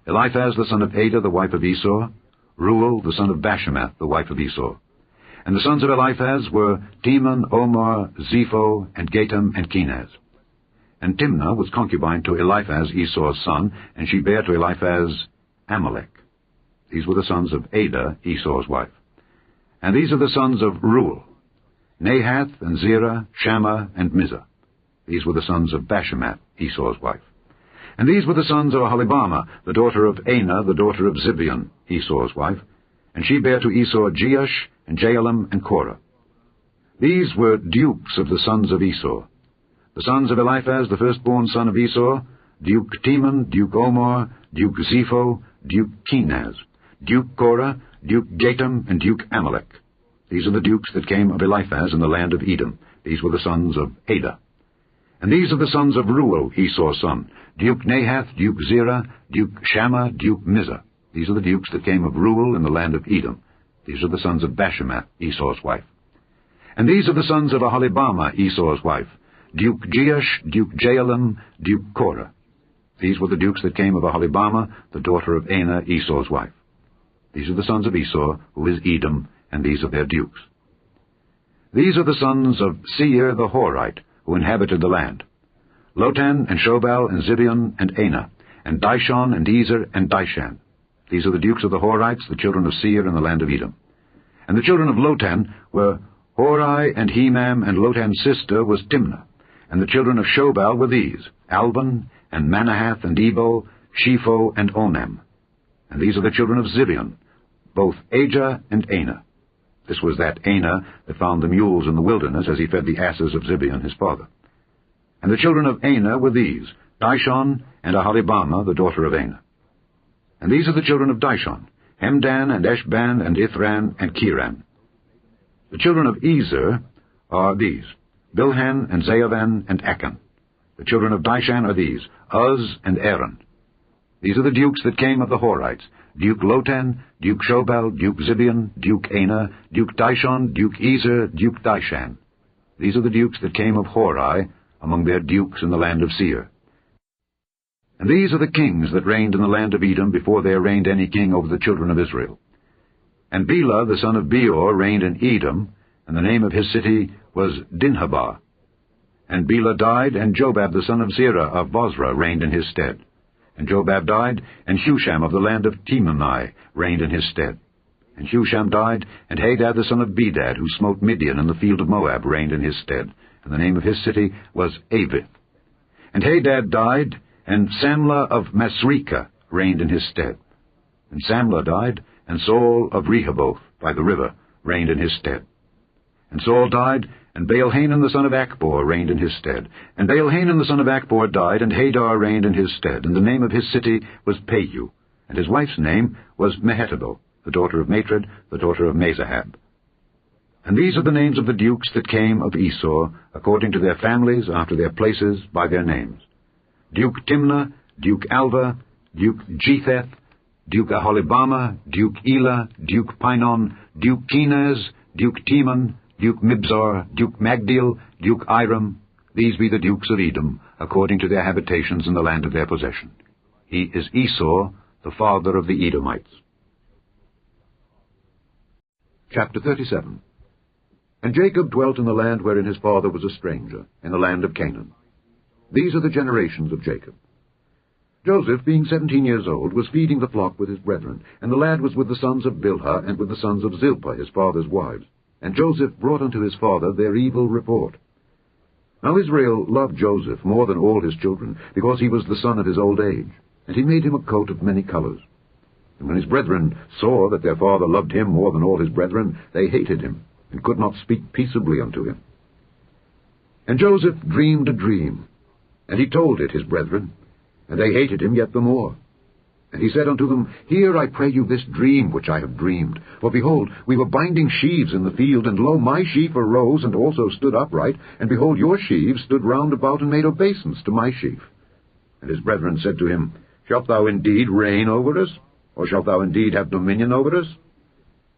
Eliphaz the son of Adah, the wife of Esau; Reuel the son of Bashemath, the wife of Esau. And the sons of Eliphaz were Teman, Omar, Zepho, and Gatam, and Kenaz. And Timnah was concubine to Eliphaz, Esau's son, and she bare to Eliphaz Amalek. These were the sons of Adah, Esau's wife. And these are the sons of Reuel: Nahath, and Zerah, Shammah, and Mizah. These were the sons of Bashemath, Esau's wife. And these were the sons of Aholibamah, the daughter of Anah, the daughter of Zibeon, Esau's wife. And she bare to Esau Jeush, and Jaalam, and Korah. These were dukes of the sons of Esau. The sons of Eliphaz, the firstborn son of Esau: Duke Teman, Duke Omar, Duke Zepho, Duke Kenaz, Duke Korah, Duke Gatam, and Duke Amalek. These are the dukes that came of Eliphaz in the land of Edom. These were the sons of Adah. And these are the sons of Reuel, Esau's son: Duke Nahath, Duke Zerah, Duke Shammah, Duke Mizah. These are the dukes that came of Reuel in the land of Edom. These are the sons of Bashemath, Esau's wife. And these are the sons of Aholibamah, Esau's wife: Duke Jeush, Duke Jaalam, Duke Korah. These were the dukes that came of Aholibamah, the daughter of Anah, Esau's wife. These are the sons of Esau, who is Edom, and these are their dukes. These are the sons of Seir the Horite, who inhabited the land: Lotan, and Shobal, and Zibeon, and Anah, and Dishon, and Ezer, and Dishan. These are the dukes of the Horites, the children of Seir in the land of Edom. And the children of Lotan were Hori, and Hemam, and Lotan's sister was Timnah. And the children of Shobal were these: Alban, and Manahath, and Ebo, Shepho, and Onam. And these are the children of Zibeon, both Ajah and Anah. This was that Anah that found the mules in the wilderness as he fed the asses of Zibeon his father. And the children of Anah were these: Dishon, and Aholibamah, the daughter of Anah. And these are the children of Dishon: Hemdan, and Eshban, and Ithran, and Kiran. The children of Ezer are these: Bilhan, and Zaavan, and Achan. The children of Dishan are these: Uz, and Aaron. These are the dukes that came of the Horites: Duke Lotan, Duke Shobal, Duke Zibeon, Duke Anah, Duke Dishon, Duke Ezer, Duke Dishan. These are the dukes that came of Hori, among their dukes in the land of Seir. And these are the kings that reigned in the land of Edom before there reigned any king over the children of Israel. And Bela the son of Beor reigned in Edom, and the name of his city was Dinhabah. And Bela died, and Jobab the son of Zerah of Bozrah reigned in his stead. And Jobab died, and Husham of the land of Temani reigned in his stead. And Husham died, and Hadad the son of Bedad, who smote Midian in the field of Moab, reigned in his stead. And the name of his city was Avith. And Hadad died, and Samlah of Masrekah reigned in his stead. And Samlah died, and Saul of Rehoboth by the river reigned in his stead. And Saul died, and Baal-Hanan the son of Achbor reigned in his stead. And Baal-Hanan the son of Achbor died, and Hadar reigned in his stead. And the name of his city was Payu, and his wife's name was Mehetabel, the daughter of Matred, the daughter of Mezahab. And these are the names of the dukes that came of Esau, according to their families, after their places, by their names: Duke Timnah, Duke Alva, Duke Jetheth, Duke Aholibamah, Duke Elah, Duke Pinon, Duke Kenaz, Duke Teman, Duke Mibzar, Duke Magdiel, Duke Iram. These be the dukes of Edom, according to their habitations in the land of their possession. He is Esau, the father of the Edomites. Chapter 37. And Jacob dwelt in the land wherein his father was a stranger, in the land of Canaan. These are the generations of Jacob. Joseph, being 17 years old, was feeding the flock with his brethren, and the lad was with the sons of Bilhah and with the sons of Zilpah, his father's wives. And Joseph brought unto his father their evil report. Now Israel loved Joseph more than all his children, because he was the son of his old age, and he made him a coat of many colors. And when his brethren saw that their father loved him more than all his brethren, they hated him, and could not speak peaceably unto him. And Joseph dreamed a dream, and he told it his brethren, and they hated him yet the more. And he said unto them, Hear, I pray you, this dream which I have dreamed. For behold, we were binding sheaves in the field, and lo, my sheaf arose, and also stood upright, and behold, your sheaves stood round about, and made obeisance to my sheaf. And his brethren said to him, Shalt thou indeed reign over us? Or shalt thou indeed have dominion over us?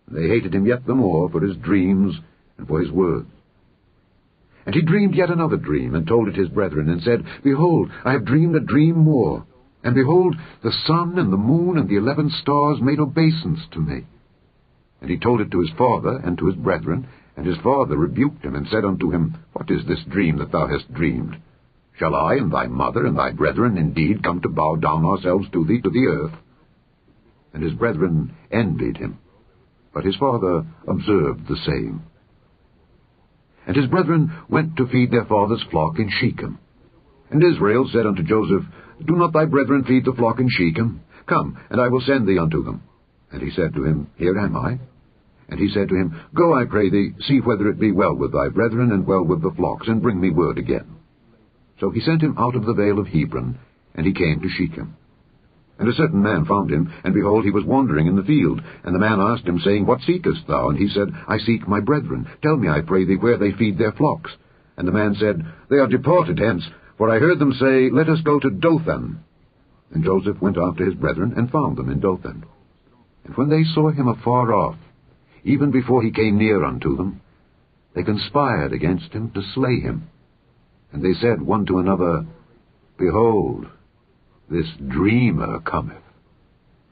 And they hated him yet the more for his dreams and for his words. And he dreamed yet another dream, and told it his brethren, and said, Behold, I have dreamed a dream more. And behold, the sun and the moon and the 11 stars made obeisance to me. And he told it to his father and to his brethren, and his father rebuked him, and said unto him, What is this dream that thou hast dreamed? Shall I and thy mother and thy brethren indeed come to bow down ourselves to thee to the earth? And his brethren envied him, but his father observed the same. And his brethren went to feed their father's flock in Shechem. And Israel said unto Joseph, Do not thy brethren feed the flock in Shechem? Come, and I will send thee unto them. And he said to him, Here am I. And he said to him, Go, I pray thee, see whether it be well with thy brethren, and well with the flocks, and bring me word again. So he sent him out of the vale of Hebron, and he came to Shechem. And a certain man found him, and behold, he was wandering in the field. And the man asked him, saying, What seekest thou? And he said, I seek my brethren. Tell me, I pray thee, where they feed their flocks. And the man said, They are departed hence, for I heard them say, Let us go to Dothan. And Joseph went after his brethren, and found them in Dothan. And when they saw him afar off, even before he came near unto them, they conspired against him to slay him. And they said one to another, Behold, this dreamer cometh.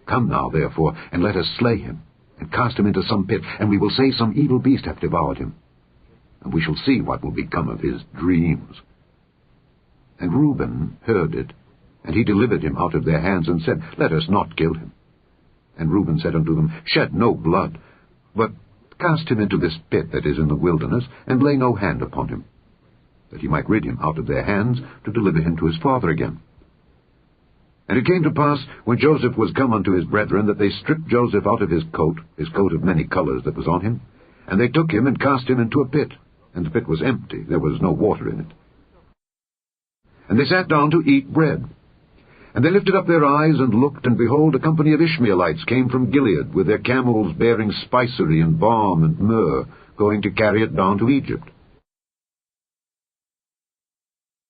Come now, therefore, and let us slay him, and cast him into some pit, and we will say some evil beast hath devoured him. And we shall see what will become of his dreams. And Reuben heard it, and he delivered him out of their hands, and said, Let us not kill him. And Reuben said unto them, Shed no blood, but cast him into this pit that is in the wilderness, and lay no hand upon him, that he might rid him out of their hands, to deliver him to his father again. And it came to pass, when Joseph was come unto his brethren, that they stripped Joseph out of his coat of many colors that was on him, and they took him and cast him into a pit, and the pit was empty, there was no water in it. And they sat down to eat bread. And they lifted up their eyes and looked, and behold, a company of Ishmaelites came from Gilead, with their camels bearing spicery and balm and myrrh, going to carry it down to Egypt.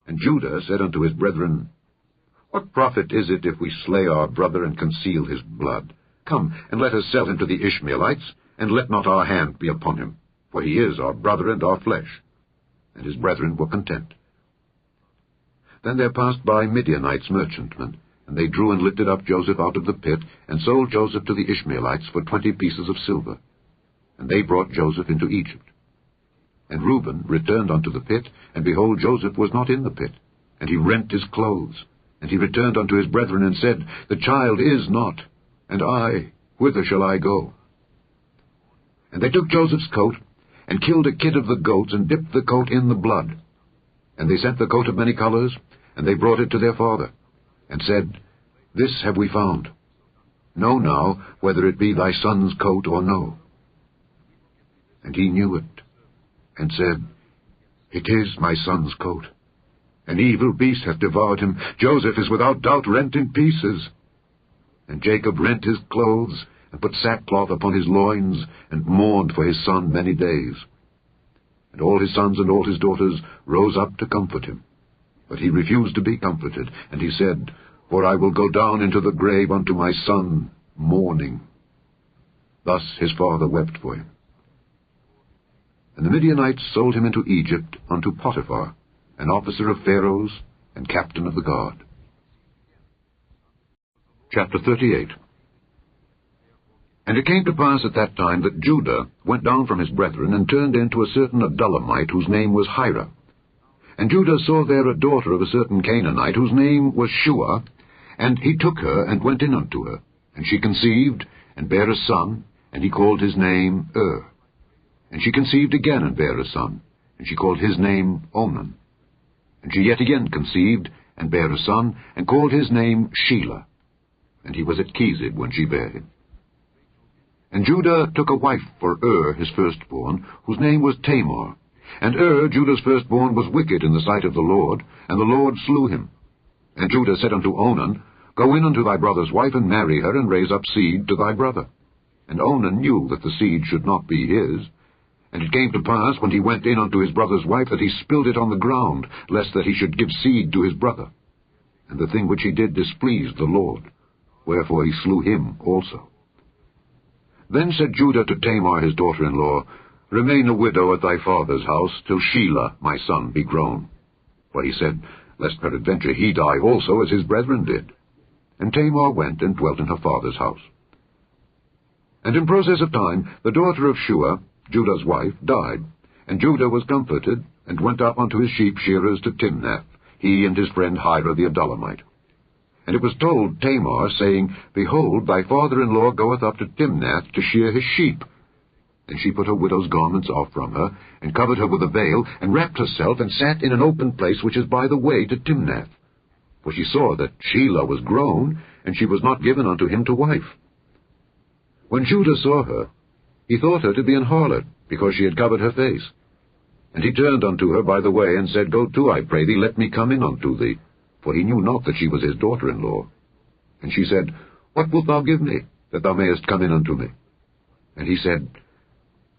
And Judah said unto his brethren, What profit is it if we slay our brother and conceal his blood? Come, and let us sell him to the Ishmaelites, and let not our hand be upon him, for he is our brother and our flesh. And his brethren were content. Then there passed by Midianites merchantmen, and they drew and lifted up Joseph out of the pit, and sold Joseph to the Ishmaelites for 20 pieces of silver. And they brought Joseph into Egypt. And Reuben returned unto the pit, and behold, Joseph was not in the pit. And he rent his clothes. And he returned unto his brethren, and said, The child is not, and I, whither shall I go? And they took Joseph's coat, and killed a kid of the goats, and dipped the coat in the blood. And they sent the coat of many colors, and they brought it to their father, and said, This have we found. Know now whether it be thy son's coat or no. And he knew it, and said, It is my son's coat. An evil beast hath devoured him. Joseph is without doubt rent in pieces. And Jacob rent his clothes, and put sackcloth upon his loins, and mourned for his son many days. And all his sons and all his daughters rose up to comfort him. But he refused to be comforted, and he said, For I will go down into the grave unto my son, mourning. Thus his father wept for him. And the Midianites sold him into Egypt unto Potiphar, an officer of Pharaoh's, and captain of the guard. Chapter 38. And it came to pass at that time that Judah went down from his brethren, and turned into a certain Adullamite, whose name was Hira. And Judah saw there a daughter of a certain Canaanite, whose name was Shua, and he took her, and went in unto her. And she conceived, and bare a son, and he called his name And she conceived again, and bare a son, and she called his name Onan. And she yet again conceived, and bare a son, and called his name Shelah. And he was at Kesib when she bare him. And Judah took a wife for his firstborn, whose name was Tamar. And Judah's firstborn, was wicked in the sight of the Lord, and the Lord slew him. And Judah said unto Onan, Go in unto thy brother's wife, and marry her, and raise up seed to thy brother. And Onan knew that the seed should not be his. And it came to pass, when he went in unto his brother's wife, that he spilled it on the ground, lest that he should give seed to his brother. And the thing which he did displeased the Lord, wherefore he slew him also. Then said Judah to Tamar his daughter-in-law, Remain a widow at thy father's house, till Shelah my son be grown. For he said, Lest peradventure he die also, as his brethren did. And Tamar went and dwelt in her father's house. And in process of time the daughter of Shua, Judah's wife, died. And Judah was comforted, and went up unto his sheep shearers to Timnath, he and his friend Hira the Adullamite. And it was told Tamar, saying, Behold, thy father-in-law goeth up to Timnath to shear his sheep. And she put her widow's garments off from her, and covered her with a veil, and wrapped herself, and sat in an open place which is by the way to Timnath. For she saw that Shelah was grown, and she was not given unto him to wife. When Judah saw her, he thought her to be an harlot, because she had covered her face. And he turned unto her by the way, and said, Go to, I pray thee, let me come in unto thee. For he knew not that she was his daughter-in-law. And she said, What wilt thou give me, that thou mayest come in unto me? And he said,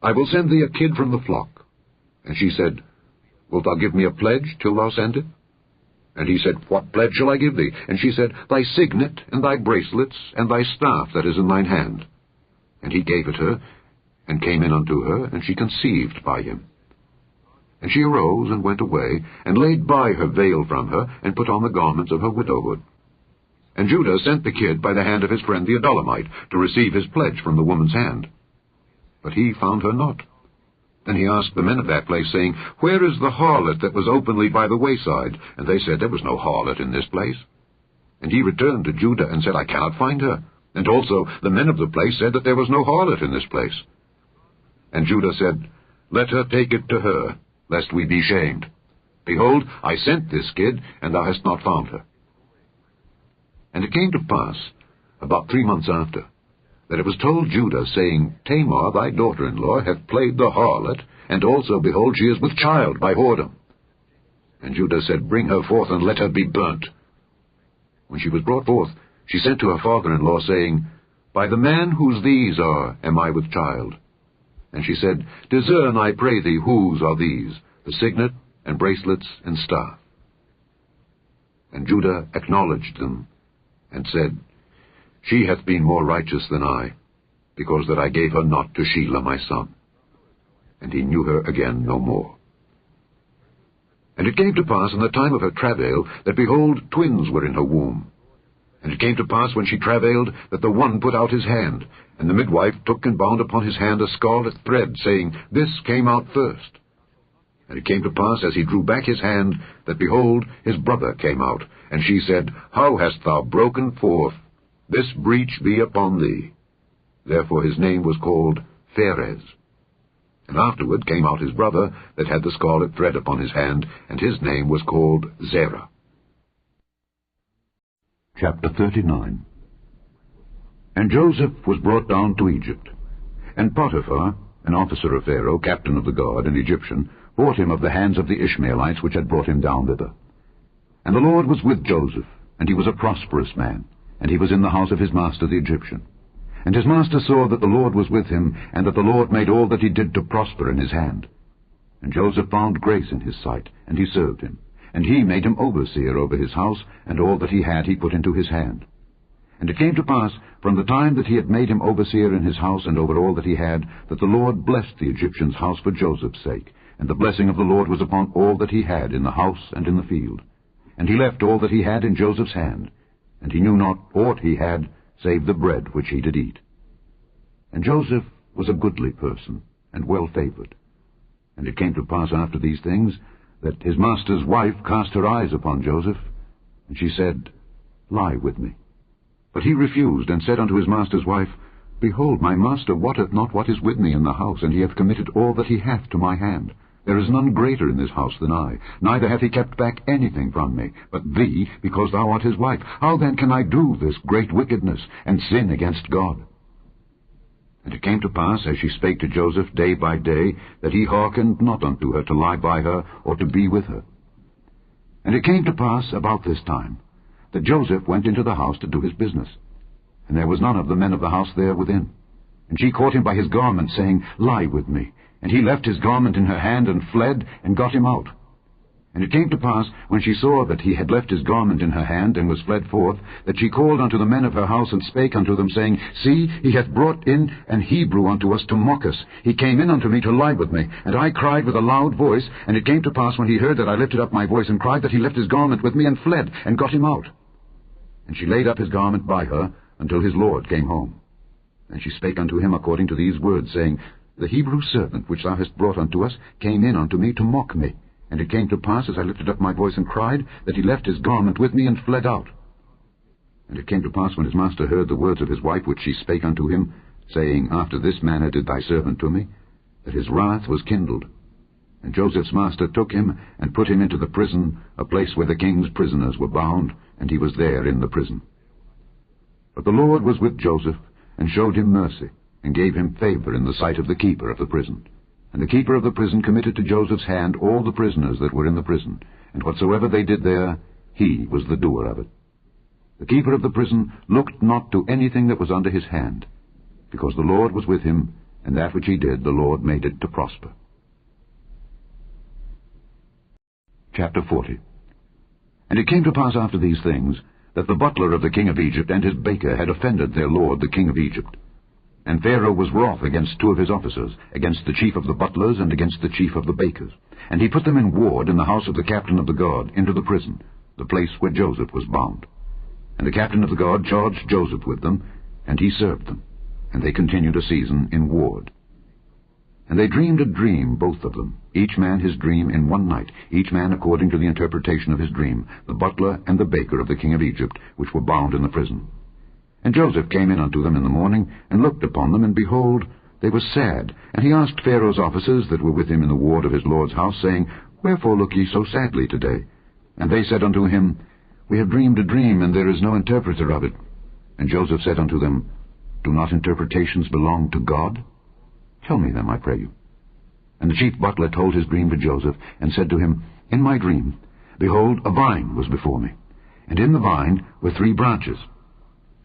I will send thee a kid from the flock. And she said, Wilt thou give me a pledge till thou send it? And he said, What pledge shall I give thee? And she said, Thy signet, and thy bracelets, and thy staff that is in thine hand. And he gave it her, and came in unto her, and she conceived by him. And she arose, and went away, and laid by her veil from her, and put on the garments of her widowhood. And Judah sent the kid by the hand of his friend the Adullamite, to receive his pledge from the woman's hand. But he found her not. Then he asked the men of that place, saying, Where is the harlot that was openly by the wayside? And they said, There was no harlot in this place. And he returned to Judah, and said, I cannot find her. And also the men of the place said that there was no harlot in this place. And Judah said, Let her take it to her, lest we be shamed. Behold, I sent this kid, and thou hast not found her. And it came to pass, about 3 months after, that it was told Judah, saying, Tamar thy daughter-in-law hath played the harlot, and also, behold, she is with child by whoredom. And Judah said, Bring her forth, and let her be burnt. When she was brought forth, she sent to her father-in-law, saying, By the man whose these are am I with child. And she said, Discern, I pray thee, whose are these, the signet, and bracelets, and staff. And Judah acknowledged them, and said, She hath been more righteous than I, because that I gave her not to Shelah my son. And he knew her again no more. And it came to pass in the time of her travail, that, behold, twins were in her womb. And it came to pass, when she travailed, that the one put out his hand, and the midwife took and bound upon his hand a scarlet thread, saying, This came out first. And it came to pass, as he drew back his hand, that, behold, his brother came out. And she said, How hast thou broken forth? This breach be upon thee. Therefore his name was called Pharez. And afterward came out his brother, that had the scarlet thread upon his hand, and his name was called Zerah. Chapter 39. And Joseph was brought down to Egypt. And Potiphar, an officer of Pharaoh, captain of the guard, an Egyptian, bought him of the hands of the Ishmaelites which had brought him down thither. And the Lord was with Joseph, and he was a prosperous man, and he was in the house of his master the Egyptian. And his master saw that the Lord was with him, and that the Lord made all that he did to prosper in his hand. And Joseph found grace in his sight, and he served him. And he made him overseer over his house, and all that he had he put into his hand. And it came to pass, from the time that he had made him overseer in his house and over all that he had, that the Lord blessed the Egyptian's house for Joseph's sake. And the blessing of the Lord was upon all that he had in the house and in the field. And he left all that he had in Joseph's hand, and he knew not aught he had, save the bread which he did eat. And Joseph was a goodly person, and well-favored. And it came to pass after these things, that his master's wife cast her eyes upon Joseph, and she said, Lie with me. But he refused, and said unto his master's wife, Behold, my master wotteth not what is with me in the house, and he hath committed all that he hath to my hand. There is none greater in this house than I, neither hath he kept back anything from me, but thee, because thou art his wife. How then can I do this great wickedness, and sin against God? And it came to pass, as she spake to Joseph day by day, that he hearkened not unto her to lie by her, or to be with her. And it came to pass about this time, that Joseph went into the house to do his business. And there was none of the men of the house there within. And she caught him by his garment, saying, Lie with me. And he left his garment in her hand, and fled, and got him out. And it came to pass, when she saw that he had left his garment in her hand, and was fled forth, that she called unto the men of her house, and spake unto them, saying, See, he hath brought in an Hebrew unto us to mock us. He came in unto me to lie with me. And I cried with a loud voice. And it came to pass, when he heard that I lifted up my voice, and cried, that he left his garment with me, and fled, and got him out. And she laid up his garment by her, until his lord came home. And she spake unto him according to these words, saying, The Hebrew servant which thou hast brought unto us came in unto me to mock me. And it came to pass, as I lifted up my voice and cried, that he left his garment with me, and fled out. And it came to pass, when his master heard the words of his wife which she spake unto him, saying, After this manner did thy servant to me, that his wrath was kindled. And Joseph's master took him, and put him into the prison, a place where the king's prisoners were bound, and he was there in the prison. But the Lord was with Joseph, and showed him mercy, and gave him favor in the sight of the keeper of the prison. And the keeper of the prison committed to Joseph's hand all the prisoners that were in the prison, and whatsoever they did there, he was the doer of it. The keeper of the prison looked not to anything that was under his hand, because the Lord was with him, and that which he did, the Lord made it to prosper. Chapter 40. And it came to pass after these things, that the butler of the king of Egypt and his baker had offended their lord the king of Egypt. And Pharaoh was wroth against two of his officers, against the chief of the butlers and against the chief of the bakers. And he put them in ward in the house of the captain of the guard, into the prison, the place where Joseph was bound. And the captain of the guard charged Joseph with them, and he served them. And they continued a season in ward. And they dreamed a dream, both of them, each man his dream in one night, each man according to the interpretation of his dream, the butler and the baker of the king of Egypt, which were bound in the prison. And Joseph came in unto them in the morning, and looked upon them, and behold, they were sad. And he asked Pharaoh's officers that were with him in the ward of his lord's house, saying, Wherefore look ye so sadly today? And they said unto him, We have dreamed a dream, and there is no interpreter of it. And Joseph said unto them, Do not interpretations belong to God? Tell me them, I pray you. And the chief butler told his dream to Joseph, and said to him, In my dream, behold, a vine was before me, and in the vine were 3 branches.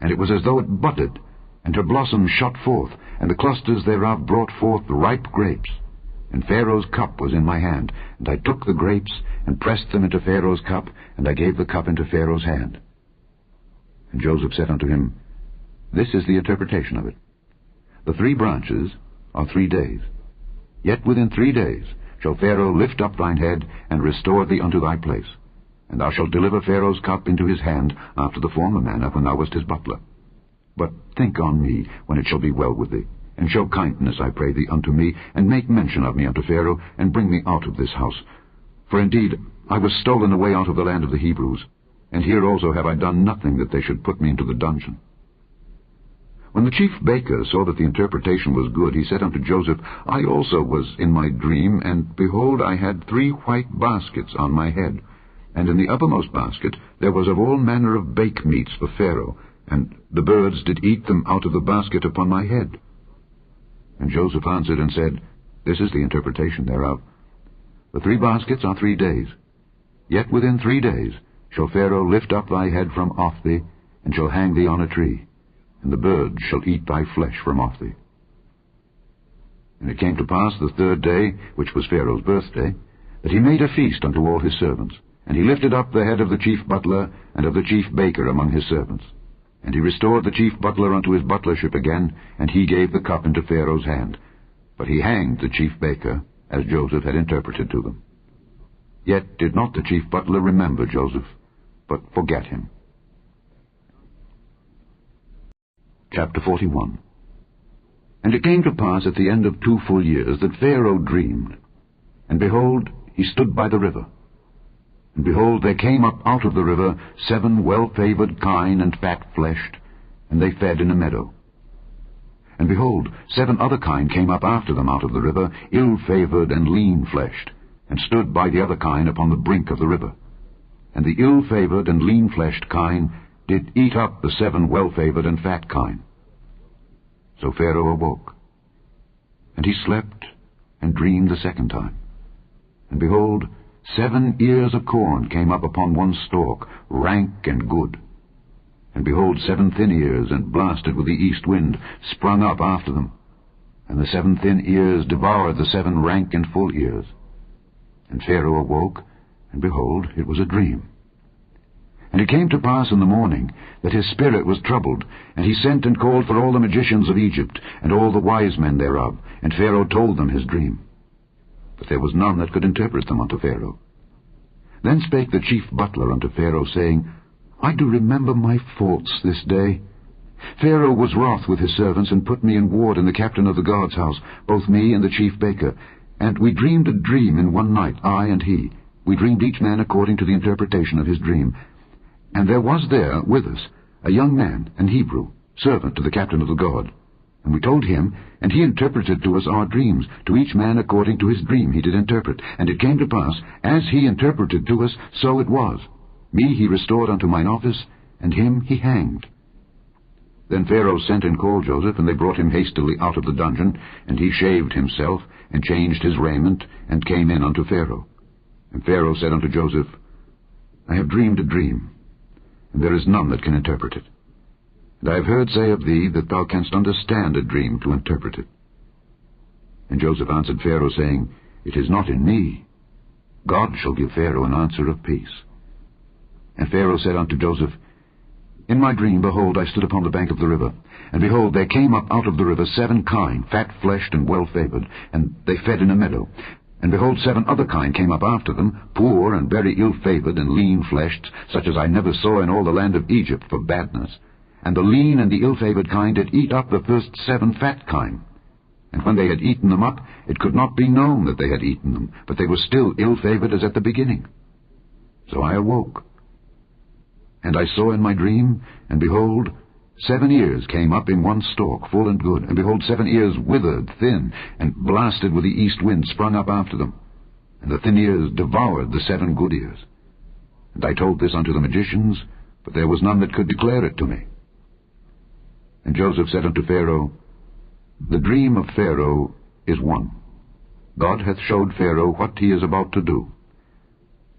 And it was as though it budded, and her blossoms shot forth, and the clusters thereof brought forth ripe grapes. And Pharaoh's cup was in my hand, and I took the grapes, and pressed them into Pharaoh's cup, and I gave the cup into Pharaoh's hand. And Joseph said unto him, This is the interpretation of it. The 3 branches are 3 days. Yet within 3 days shall Pharaoh lift up thine head, and restore thee unto thy place. And thou shalt deliver Pharaoh's cup into his hand, after the former manner when thou wast his butler. But think on me when it shall be well with thee, and show kindness, I pray thee, unto me, and make mention of me unto Pharaoh, and bring me out of this house. For indeed I was stolen away out of the land of the Hebrews, and here also have I done nothing that they should put me into the dungeon. When the chief baker saw that the interpretation was good, he said unto Joseph, I also was in my dream, and behold, I had 3 white baskets on my head. And in the uppermost basket there was of all manner of bake meats for Pharaoh, and the birds did eat them out of the basket upon my head. And Joseph answered and said, This is the interpretation thereof. The 3 baskets are 3 days. Yet within 3 days shall Pharaoh lift up thy head from off thee, and shall hang thee on a tree, and the birds shall eat thy flesh from off thee. And it came to pass the 3rd day, which was Pharaoh's birthday, that he made a feast unto all his servants. And he lifted up the head of the chief butler and of the chief baker among his servants. And he restored the chief butler unto his butlership again, and he gave the cup into Pharaoh's hand. But he hanged the chief baker, as Joseph had interpreted to them. Yet did not the chief butler remember Joseph, but forget him. Chapter 41. And it came to pass at the end of 2 full years that Pharaoh dreamed. And behold, he stood by the river. And behold, there came up out of the river 7 well-favored kine and fat-fleshed, and they fed in a meadow. And behold, 7 other kine came up after them out of the river, ill-favored and lean-fleshed, and stood by the other kine upon the brink of the river. And the ill-favoured and lean-fleshed kine did eat up the 7 well-favoured and fat kine. So Pharaoh awoke, and he slept and dreamed the second time. And behold, 7 ears of corn came up upon one stalk, rank and good. And behold, 7 thin ears, and blasted with the east wind, sprung up after them. And the 7 thin ears devoured the 7 rank and full ears. And Pharaoh awoke, and behold, it was a dream. And it came to pass in the morning that his spirit was troubled, and he sent and called for all the magicians of Egypt, and all the wise men thereof, and Pharaoh told them his dream. But there was none that could interpret them unto Pharaoh. Then spake the chief butler unto Pharaoh, saying, I do remember my faults this day. Pharaoh was wroth with his servants, and put me in ward in the captain of the guard's house, both me and the chief baker. And we dreamed a dream in one night, I and he. We dreamed each man according to the interpretation of his dream. And there was there with us a young man, an Hebrew, servant to the captain of the guard. And we told him, and he interpreted to us our dreams. To each man according to his dream he did interpret. And it came to pass, as he interpreted to us, so it was. Me he restored unto mine office, and him he hanged. Then Pharaoh sent and called Joseph, and they brought him hastily out of the dungeon, and he shaved himself, and changed his raiment, and came in unto Pharaoh. And Pharaoh said unto Joseph, I have dreamed a dream, and there is none that can interpret it. And I have heard say of thee that thou canst understand a dream to interpret it. And Joseph answered Pharaoh, saying, It is not in me. God shall give Pharaoh an answer of peace. And Pharaoh said unto Joseph, In my dream, behold, I stood upon the bank of the river, and behold, there came up out of the river 7 kine, fat-fleshed and well-favoured, and they fed in a meadow. And behold, 7 other kine came up after them, poor and very ill-favoured and lean-fleshed, such as I never saw in all the land of Egypt for badness. And the lean and the ill-favoured kine did eat up the first 7 fat kine. And when they had eaten them up, it could not be known that they had eaten them, but they were still ill-favoured as at the beginning. So I awoke. And I saw in my dream, and behold, 7 ears came up in one stalk, full and good, and behold, 7 ears withered, thin, and blasted with the east wind sprung up after them. And the thin ears devoured the 7 good ears. And I told this unto the magicians, but there was none that could declare it to me. And Joseph said unto Pharaoh, The dream of Pharaoh is one. God hath showed Pharaoh what he is about to do.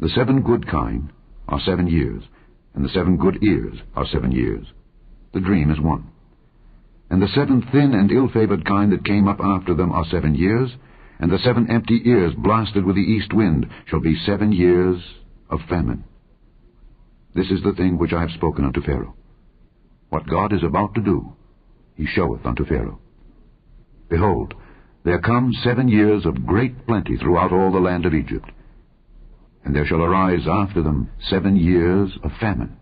The 7 good kine are 7 years, and the 7 good ears are 7 years. The dream is one. And the 7 thin and ill-favoured kine that came up after them are 7 years, and the 7 empty ears blasted with the east wind shall be 7 years of famine. This is the thing which I have spoken unto Pharaoh. What God is about to do, he showeth unto Pharaoh. Behold, there come 7 years of great plenty throughout all the land of Egypt. And there shall arise after them 7 years of famine.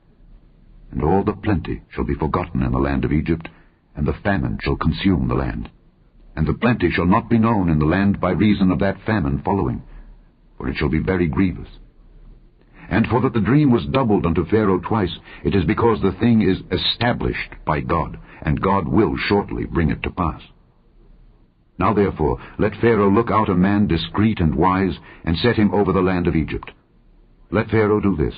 And all the plenty shall be forgotten in the land of Egypt, and the famine shall consume the land. And the plenty shall not be known in the land by reason of that famine following, for it shall be very grievous. And for that the dream was doubled unto Pharaoh twice, it is because the thing is established by God, and God will shortly bring it to pass. Now therefore, let Pharaoh look out a man discreet and wise, and set him over the land of Egypt. Let Pharaoh do this,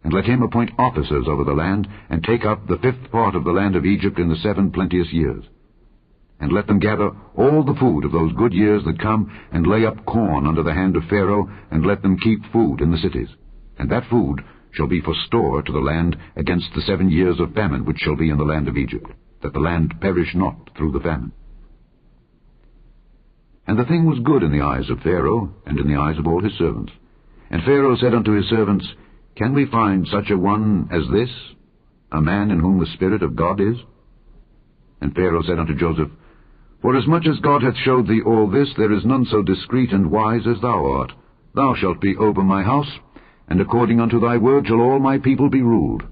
and let him appoint officers over the land, and take up the 5th part of the land of Egypt in the 7 plenteous years. And let them gather all the food of those good years that come, and lay up corn under the hand of Pharaoh, and let them keep food in the cities. And that food shall be for store to the land against the 7 years of famine which shall be in the land of Egypt, that the land perish not through the famine. And the thing was good in the eyes of Pharaoh, and in the eyes of all his servants. And Pharaoh said unto his servants, Can we find such a one as this, a man in whom the Spirit of God is? And Pharaoh said unto Joseph, Forasmuch as God hath showed thee all this, there is none so discreet and wise as thou art. Thou shalt be over my house, and according unto thy word shall all my people be ruled.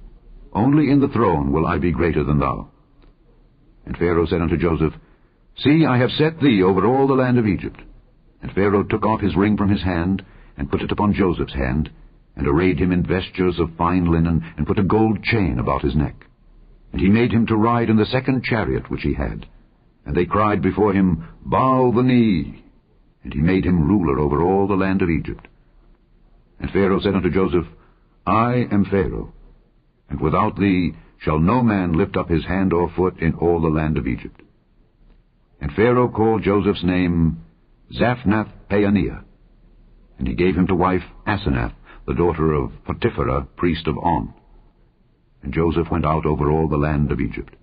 Only in the throne will I be greater than thou. And Pharaoh said unto Joseph, See, I have set thee over all the land of Egypt. And Pharaoh took off his ring from his hand, and put it upon Joseph's hand, and arrayed him in vestures of fine linen, and put a gold chain about his neck. And he made him to ride in the 2nd chariot which he had. And they cried before him, Bow the knee. and he made him ruler over all the land of Egypt. And Pharaoh said unto Joseph, I am Pharaoh, and without thee shall no man lift up his hand or foot in all the land of Egypt. And Pharaoh called Joseph's name Zaphnath-Paaneah, and he gave him to wife Asenath, the daughter of Potiphera, priest of On. And Joseph went out over all the land of Egypt.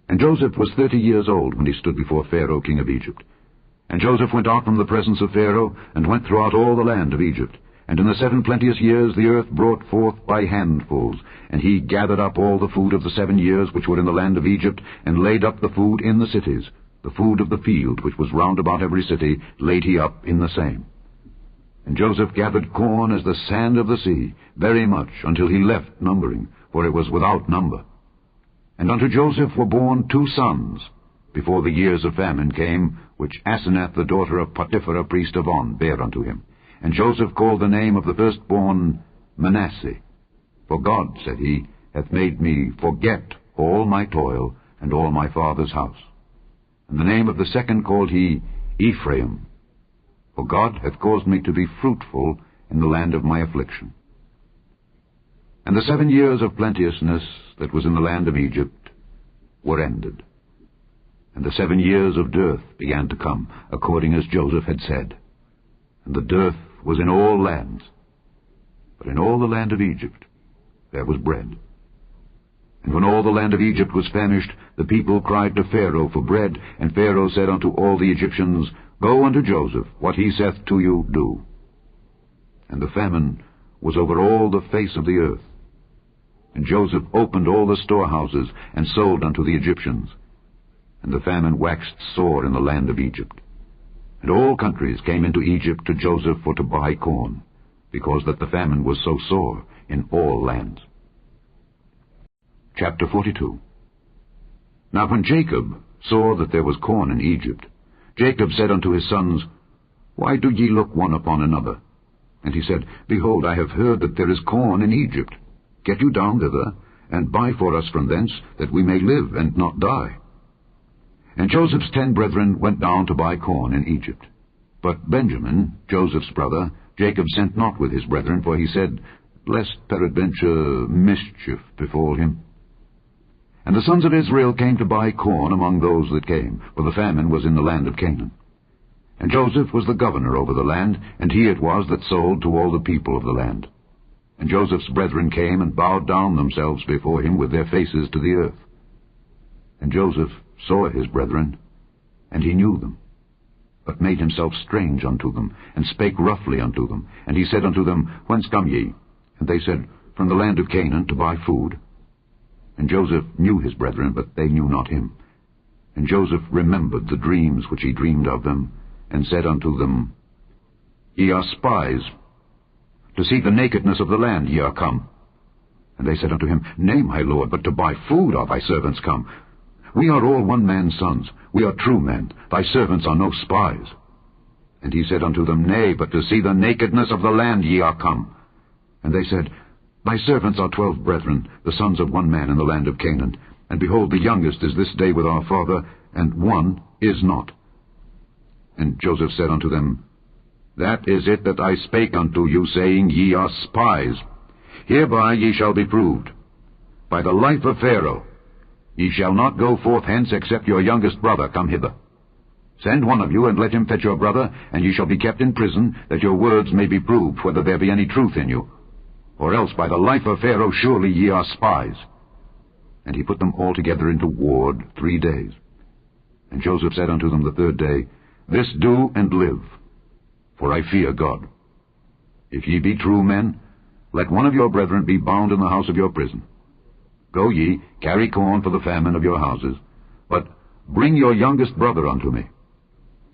And Joseph was 30 years old when he stood before Pharaoh king of Egypt. And Joseph went out from the presence of Pharaoh, and went throughout all the land of Egypt. And in the 7 plenteous years the earth brought forth by handfuls, and he gathered up all the food of the 7 years which were in the land of Egypt, and laid up the food in the cities. The food of the field, which was round about every city, laid he up in the same. And Joseph gathered corn as the sand of the sea, very much, until he left numbering, for it was without number. And unto Joseph were born 2 sons, before the years of famine came, which Asenath the daughter of Potiphera priest of On bare unto him. And Joseph called the name of the firstborn Manasseh. For God, said he, hath made me forget all my toil and all my father's house. And the name of the second called he Ephraim. For God hath caused me to be fruitful in the land of my affliction. And the 7 years of plenteousness that was in the land of Egypt were ended. And the 7 years of dearth began to come, according as Joseph had said. And the dearth was in all lands, but in all the land of Egypt there was bread. And when all the land of Egypt was famished, the people cried to Pharaoh for bread, and Pharaoh said unto all the Egyptians, Go unto Joseph, what he saith to you, do. And the famine was over all the face of the earth. And Joseph opened all the storehouses, and sold unto the Egyptians. And the famine waxed sore in the land of Egypt. And all countries came into Egypt to Joseph for to buy corn, because that the famine was so sore in all lands. Chapter 42. Now when Jacob saw that there was corn in Egypt, Jacob said unto his sons, Why do ye look one upon another? And he said, Behold, I have heard that there is corn in Egypt. Get you down thither, and buy for us from thence, that we may live and not die. And Joseph's 10 brethren went down to buy corn in Egypt. But Benjamin, Joseph's brother, Jacob sent not with his brethren, for he said, Lest peradventure mischief befall him. And the sons of Israel came to buy corn among those that came, for the famine was in the land of Canaan. And Joseph was the governor over the land, and he it was that sold to all the people of the land. And Joseph's brethren came and bowed down themselves before him with their faces to the earth. And Joseph saw his brethren, and he knew them, but made himself strange unto them, and spake roughly unto them. And he said unto them, Whence come ye? And they said, From the land of Canaan, to buy food. And Joseph knew his brethren, but they knew not him. And Joseph remembered the dreams which he dreamed of them, and said unto them, Ye are spies. To see the nakedness of the land ye are come. And they said unto him, Nay, my lord, but to buy food are thy servants come. We are all one man's sons. We are true men. Thy servants are no spies. And he said unto them, Nay, but to see the nakedness of the land ye are come. And they said, Thy servants are 12 brethren, the sons of one man in the land of Canaan. And behold, the youngest is this day with our father, and one is not. And Joseph said unto them, That is it that I spake unto you, saying, Ye are spies. Hereby ye shall be proved. By the life of Pharaoh, ye shall not go forth hence, except your youngest brother come hither. Send one of you, and let him fetch your brother, and ye shall be kept in prison, that your words may be proved, whether there be any truth in you. Or else by the life of Pharaoh surely ye are spies. And he put them all together into ward 3 days. And Joseph said unto them the 3rd day, This do and live, for I fear God. If ye be true men, let one of your brethren be bound in the house of your prison. Go ye, carry corn for the famine of your houses, but bring your youngest brother unto me.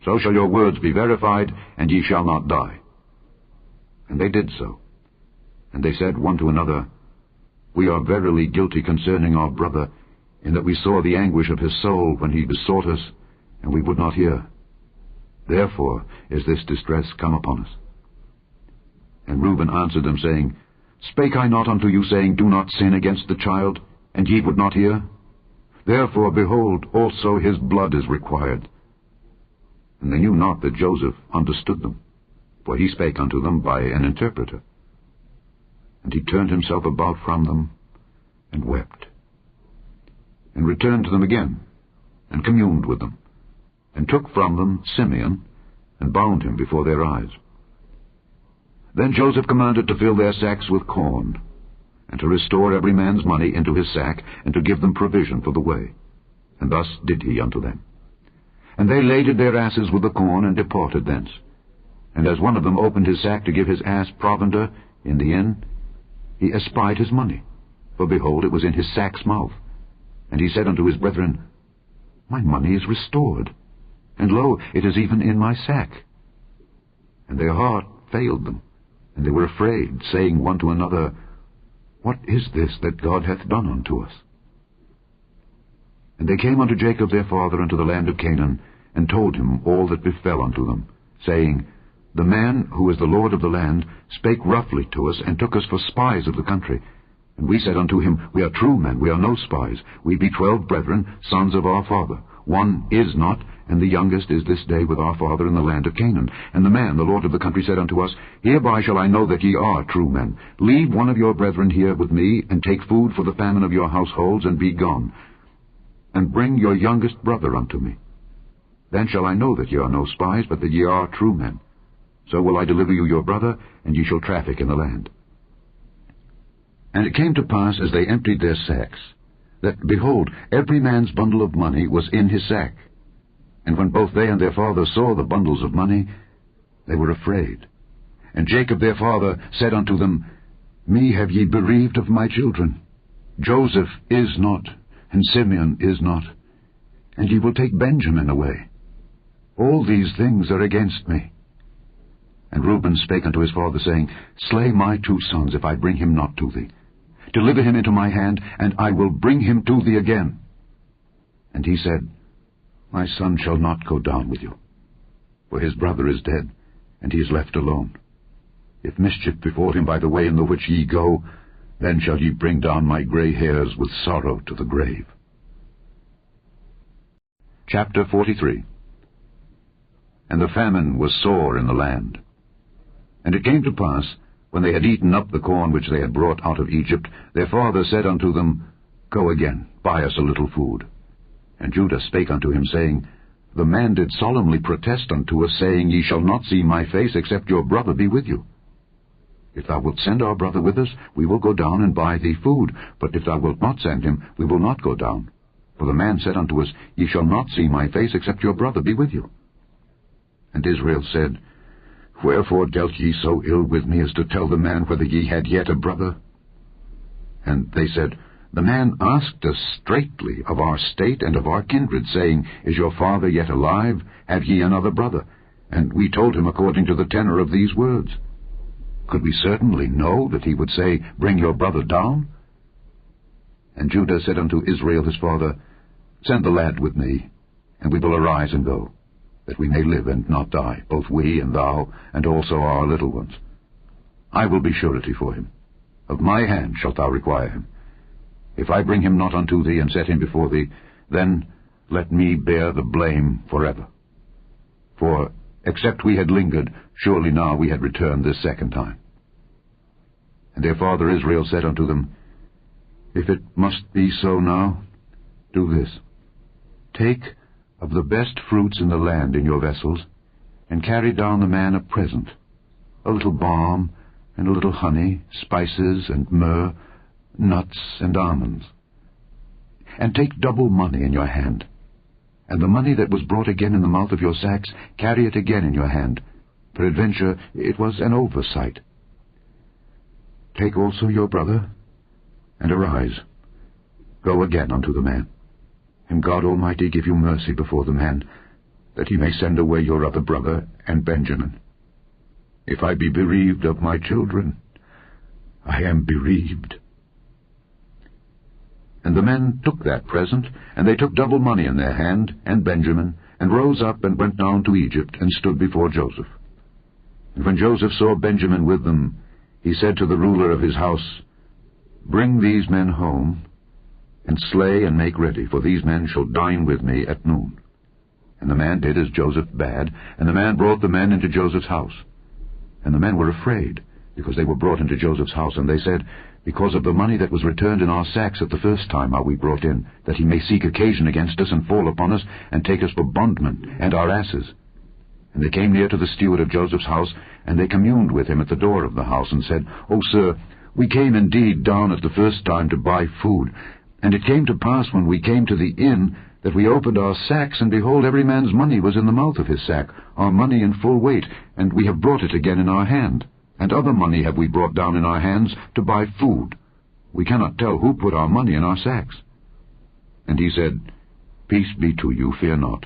So shall your words be verified, and ye shall not die. And they did so. And they said one to another, We are verily guilty concerning our brother, in that we saw the anguish of his soul when he besought us, and we would not hear. Therefore is this distress come upon us. And Reuben answered them, saying, Spake I not unto you, saying, Do not sin against the child, and ye would not hear? Therefore, behold, also his blood is required. And they knew not that Joseph understood them, for he spake unto them by an interpreter. And he turned himself about from them, and wept, and returned to them again, and communed with them, and took from them Simeon, and bound him before their eyes. Then Joseph commanded to fill their sacks with corn, and to restore every man's money into his sack, and to give them provision for the way. And thus did he unto them. And they laded their asses with the corn, and departed thence. And as one of them opened his sack to give his ass provender in the inn, he espied his money, for behold, it was in his sack's mouth. And he said unto his brethren, My money is restored, and lo, it is even in my sack. And their heart failed them, and they were afraid, saying one to another, What is this that God hath done unto us? And they came unto Jacob their father unto the land of Canaan, and told him all that befell unto them, saying, The man who is the Lord of the land spake roughly to us, and took us for spies of the country. And we said unto him, We are true men, we are no spies. We be 12 brethren, sons of our father. One is not, and the youngest is this day with our father in the land of Canaan. And the man, the Lord of the country, said unto us, Hereby shall I know that ye are true men. Leave one of your brethren here with me, and take food for the famine of your households, and be gone. And bring your youngest brother unto me. Then shall I know that ye are no spies, but that ye are true men. So will I deliver you your brother, and ye shall traffic in the land. And it came to pass, as they emptied their sacks, that, behold, every man's bundle of money was in his sack. And when both they and their father saw the bundles of money, they were afraid. And Jacob their father said unto them, Me have ye bereaved of my children. Joseph is not, and Simeon is not, and ye will take Benjamin away. All these things are against me. And Reuben spake unto his father, saying, Slay my 2 sons, if I bring him not to thee. Deliver him into my hand, and I will bring him to thee again. And he said, My son shall not go down with you, for his brother is dead, and he is left alone. If mischief befall him by the way in the which ye go, then shall ye bring down my gray hairs with sorrow to the grave. Chapter 43. And the famine was sore in the land. And it came to pass, when they had eaten up the corn which they had brought out of Egypt, their father said unto them, Go again, buy us a little food. And Judah spake unto him, saying, The man did solemnly protest unto us, saying, Ye shall not see my face, except your brother be with you. If thou wilt send our brother with us, we will go down and buy thee food. But if thou wilt not send him, we will not go down. For the man said unto us, Ye shall not see my face, except your brother be with you. And Israel said, Wherefore dealt ye so ill with me, as to tell the man whether ye had yet a brother? And they said, The man asked us straitly of our state and of our kindred, saying, Is your father yet alive? Have ye another brother? And we told him according to the tenor of these words. Could we certainly know that he would say, Bring your brother down? And Judah said unto Israel his father, Send the lad with me, and we will arise and go, that we may live and not die, both we and thou, and also our little ones. I will be surety for him. Of my hand shalt thou require him. If I bring him not unto thee, and set him before thee, then let me bear the blame forever. For, except we had lingered, surely now we had returned this second time. And their father Israel said unto them, If it must be so now, do this. Take of the best fruits in the land in your vessels, and carry down the man a present, a little balm, and a little honey, spices, and myrrh, nuts, and almonds. And take double money in your hand, and the money that was brought again in the mouth of your sacks, carry it again in your hand. Peradventure it was an oversight. Take also your brother, and arise, go again unto the man. And God Almighty give you mercy before the man, that he may send away your other brother and Benjamin. If I be bereaved of my children, I am bereaved. And the men took that present, and they took double money in their hand, and Benjamin, and rose up and went down to Egypt, and stood before Joseph. And when Joseph saw Benjamin with them, he said to the ruler of his house, Bring these men home, and slay and make ready, for these men shall dine with me at noon. And the man did as Joseph bade, and the man brought the men into Joseph's house. And the men were afraid, because they were brought into Joseph's house, and they said, Because of the money that was returned in our sacks at the first time are we brought in, that he may seek occasion against us, and fall upon us, and take us for bondmen, and our asses. And they came near to the steward of Joseph's house, and they communed with him at the door of the house, and said, O sir, we came indeed down at the first time to buy food. And it came to pass, when we came to the inn, that we opened our sacks, and behold, every man's money was in the mouth of his sack, our money in full weight, and we have brought it again in our hand. And other money have we brought down in our hands to buy food. We cannot tell who put our money in our sacks. And he said, Peace be to you, fear not.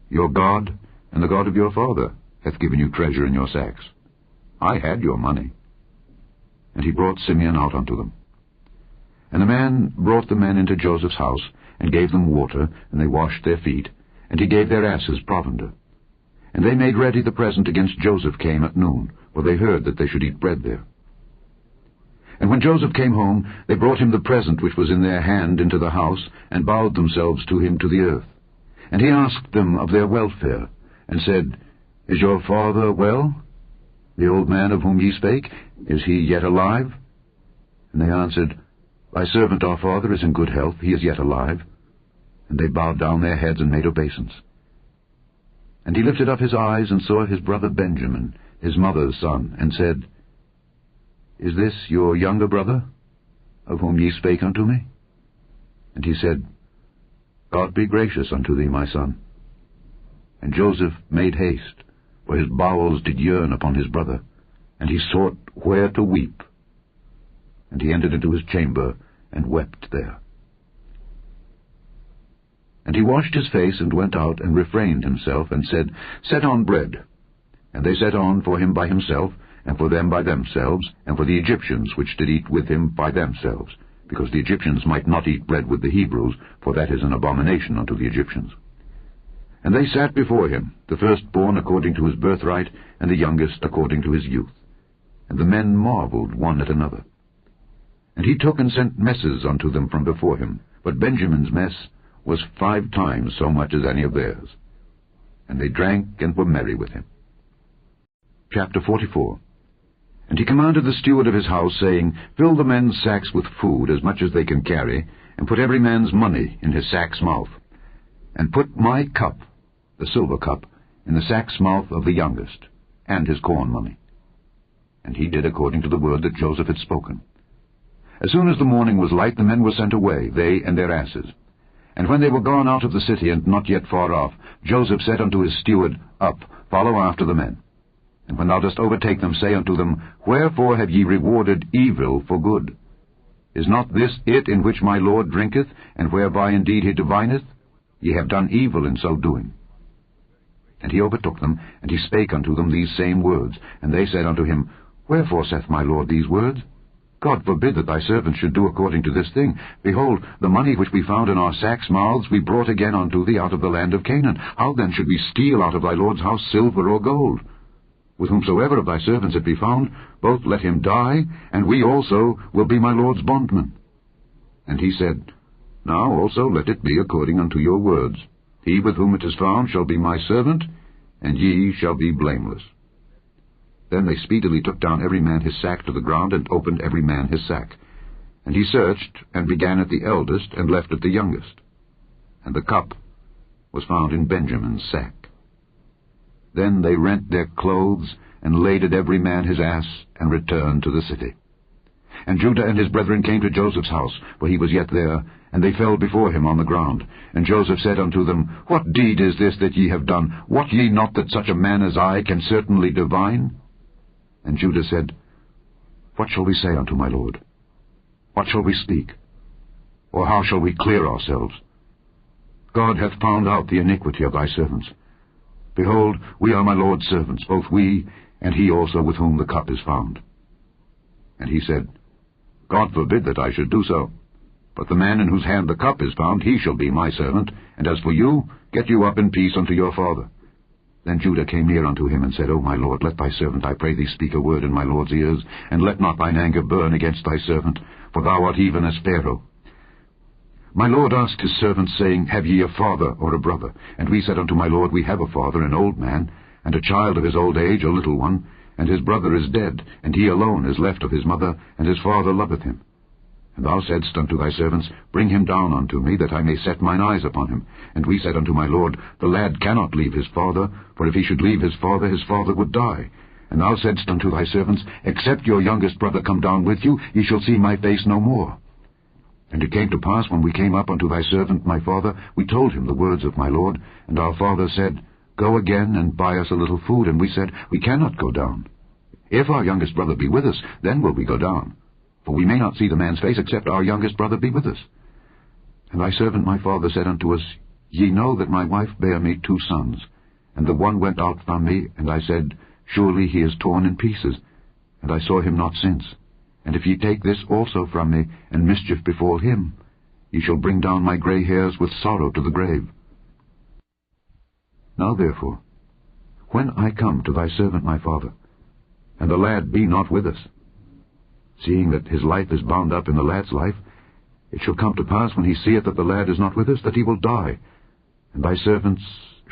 Your God, and the God of your father, hath given you treasure in your sacks. I had your money. And he brought Simeon out unto them. And the man brought the men into Joseph's house, and gave them water, and they washed their feet, and he gave their asses provender. And they made ready the present against Joseph came at noon, for they heard that they should eat bread there. And when Joseph came home, they brought him the present which was in their hand into the house, and bowed themselves to him to the earth. And he asked them of their welfare, and said, Is your father well? The old man of whom ye spake, is he yet alive? And they answered, Thy servant our father is in good health, he is yet alive. And they bowed down their heads and made obeisance. And he lifted up his eyes and saw his brother Benjamin, his mother's son, and said, Is this your younger brother, of whom ye spake unto me? And he said, God be gracious unto thee, my son. And Joseph made haste, for his bowels did yearn upon his brother, and he sought where to weep. And he entered into his chamber, and wept there. And he washed his face, and went out, and refrained himself, and said, Set on bread. And they set on for him by himself, and for them by themselves, and for the Egyptians which did eat with him by themselves, because the Egyptians might not eat bread with the Hebrews, for that is an abomination unto the Egyptians. And they sat before him, the firstborn according to his birthright, and the youngest according to his youth. And the men marveled one at another. And he took and sent messes unto them from before him, but Benjamin's mess was 5 times so much as any of theirs. And they drank and were merry with him. Chapter 44. And he commanded the steward of his house, saying, Fill the men's sacks with food, as much as they can carry, and put every man's money in his sack's mouth. And put my cup, the silver cup, in the sack's mouth of the youngest, and his corn money. And he did according to the word that Joseph had spoken. As soon as the morning was light, the men were sent away, they and their asses. And when they were gone out of the city, and not yet far off, Joseph said unto his steward, Up, follow after the men. And when thou dost overtake them, say unto them, Wherefore have ye rewarded evil for good? Is not this it in which my Lord drinketh, and whereby indeed he divineth? Ye have done evil in so doing. And he overtook them, and he spake unto them these same words. And they said unto him, Wherefore saith my Lord these words? God forbid that thy servants should do according to this thing. Behold, the money which we found in our sacks' mouths we brought again unto thee out of the land of Canaan. How then should we steal out of thy Lord's house silver or gold? With whomsoever of thy servants it be found, both let him die, and we also will be my Lord's bondmen. And he said, Now also let it be according unto your words. He with whom it is found shall be my servant, and ye shall be blameless. Then they speedily took down every man his sack to the ground, and opened every man his sack. And he searched, and began at the eldest, and left at the youngest. And the cup was found in Benjamin's sack. Then they rent their clothes, and laded every man his ass, and returned to the city. And Judah and his brethren came to Joseph's house, for he was yet there, and they fell before him on the ground. And Joseph said unto them, What deed is this that ye have done? Wot ye not that such a man as I can certainly divine? And Judah said, What shall we say unto my Lord? What shall we speak? Or how shall we clear ourselves? God hath found out the iniquity of thy servants. Behold, we are my Lord's servants, both we, and he also with whom the cup is found. And he said, God forbid that I should do so. But the man in whose hand the cup is found, he shall be my servant. And as for you, get you up in peace unto your father. Then Judah came near unto him, and said, O my Lord, let thy servant, I pray thee, speak a word in my Lord's ears, and let not thine anger burn against thy servant, for thou art even as Pharaoh. My lord asked his servants, saying, Have ye a father or a brother? And we said unto my lord, We have a father, an old man, and a child of his old age, a little one, and his brother is dead, and he alone is left of his mother, and his father loveth him. And thou saidst unto thy servants, Bring him down unto me, that I may set mine eyes upon him. And we said unto my lord, The lad cannot leave his father, for if he should leave his father would die. And thou saidst unto thy servants, Except your youngest brother come down with you, ye shall see my face no more. And it came to pass, when we came up unto thy servant my father, we told him the words of my lord. And our father said, Go again, and buy us a little food. And we said, We cannot go down. If our youngest brother be with us, then will we go down. For we may not see the man's face, except our youngest brother be with us. And thy servant my father said unto us, Ye know that my wife bare me 2 sons. And the one went out from me, and I said, Surely he is torn in pieces. And I saw him not since. And if ye take this also from me, and mischief befall him, ye shall bring down my grey hairs with sorrow to the grave. Now therefore, when I come to thy servant my father, and the lad be not with us, seeing that his life is bound up in the lad's life, it shall come to pass, when he seeth that the lad is not with us, that he will die. And thy servants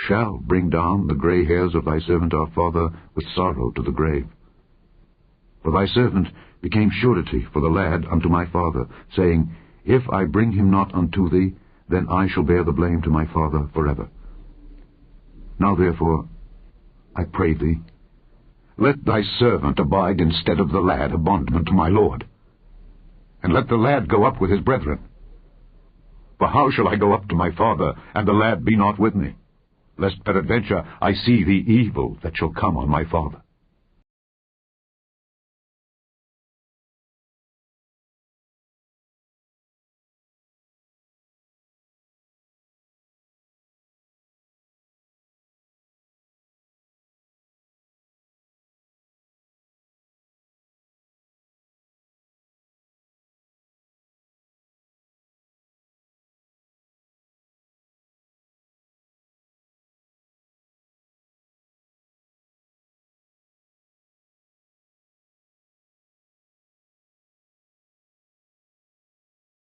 shall bring down the grey hairs of thy servant our father with sorrow to the grave. For thy servant became surety for the lad unto my father, saying, If I bring him not unto thee, then I shall bear the blame to my father forever. Now therefore, I pray thee, let thy servant abide instead of the lad, a bondman to my lord. And let the lad go up with his brethren. For how shall I go up to my father, and the lad be not with me? Lest peradventure I see the evil that shall come on my father.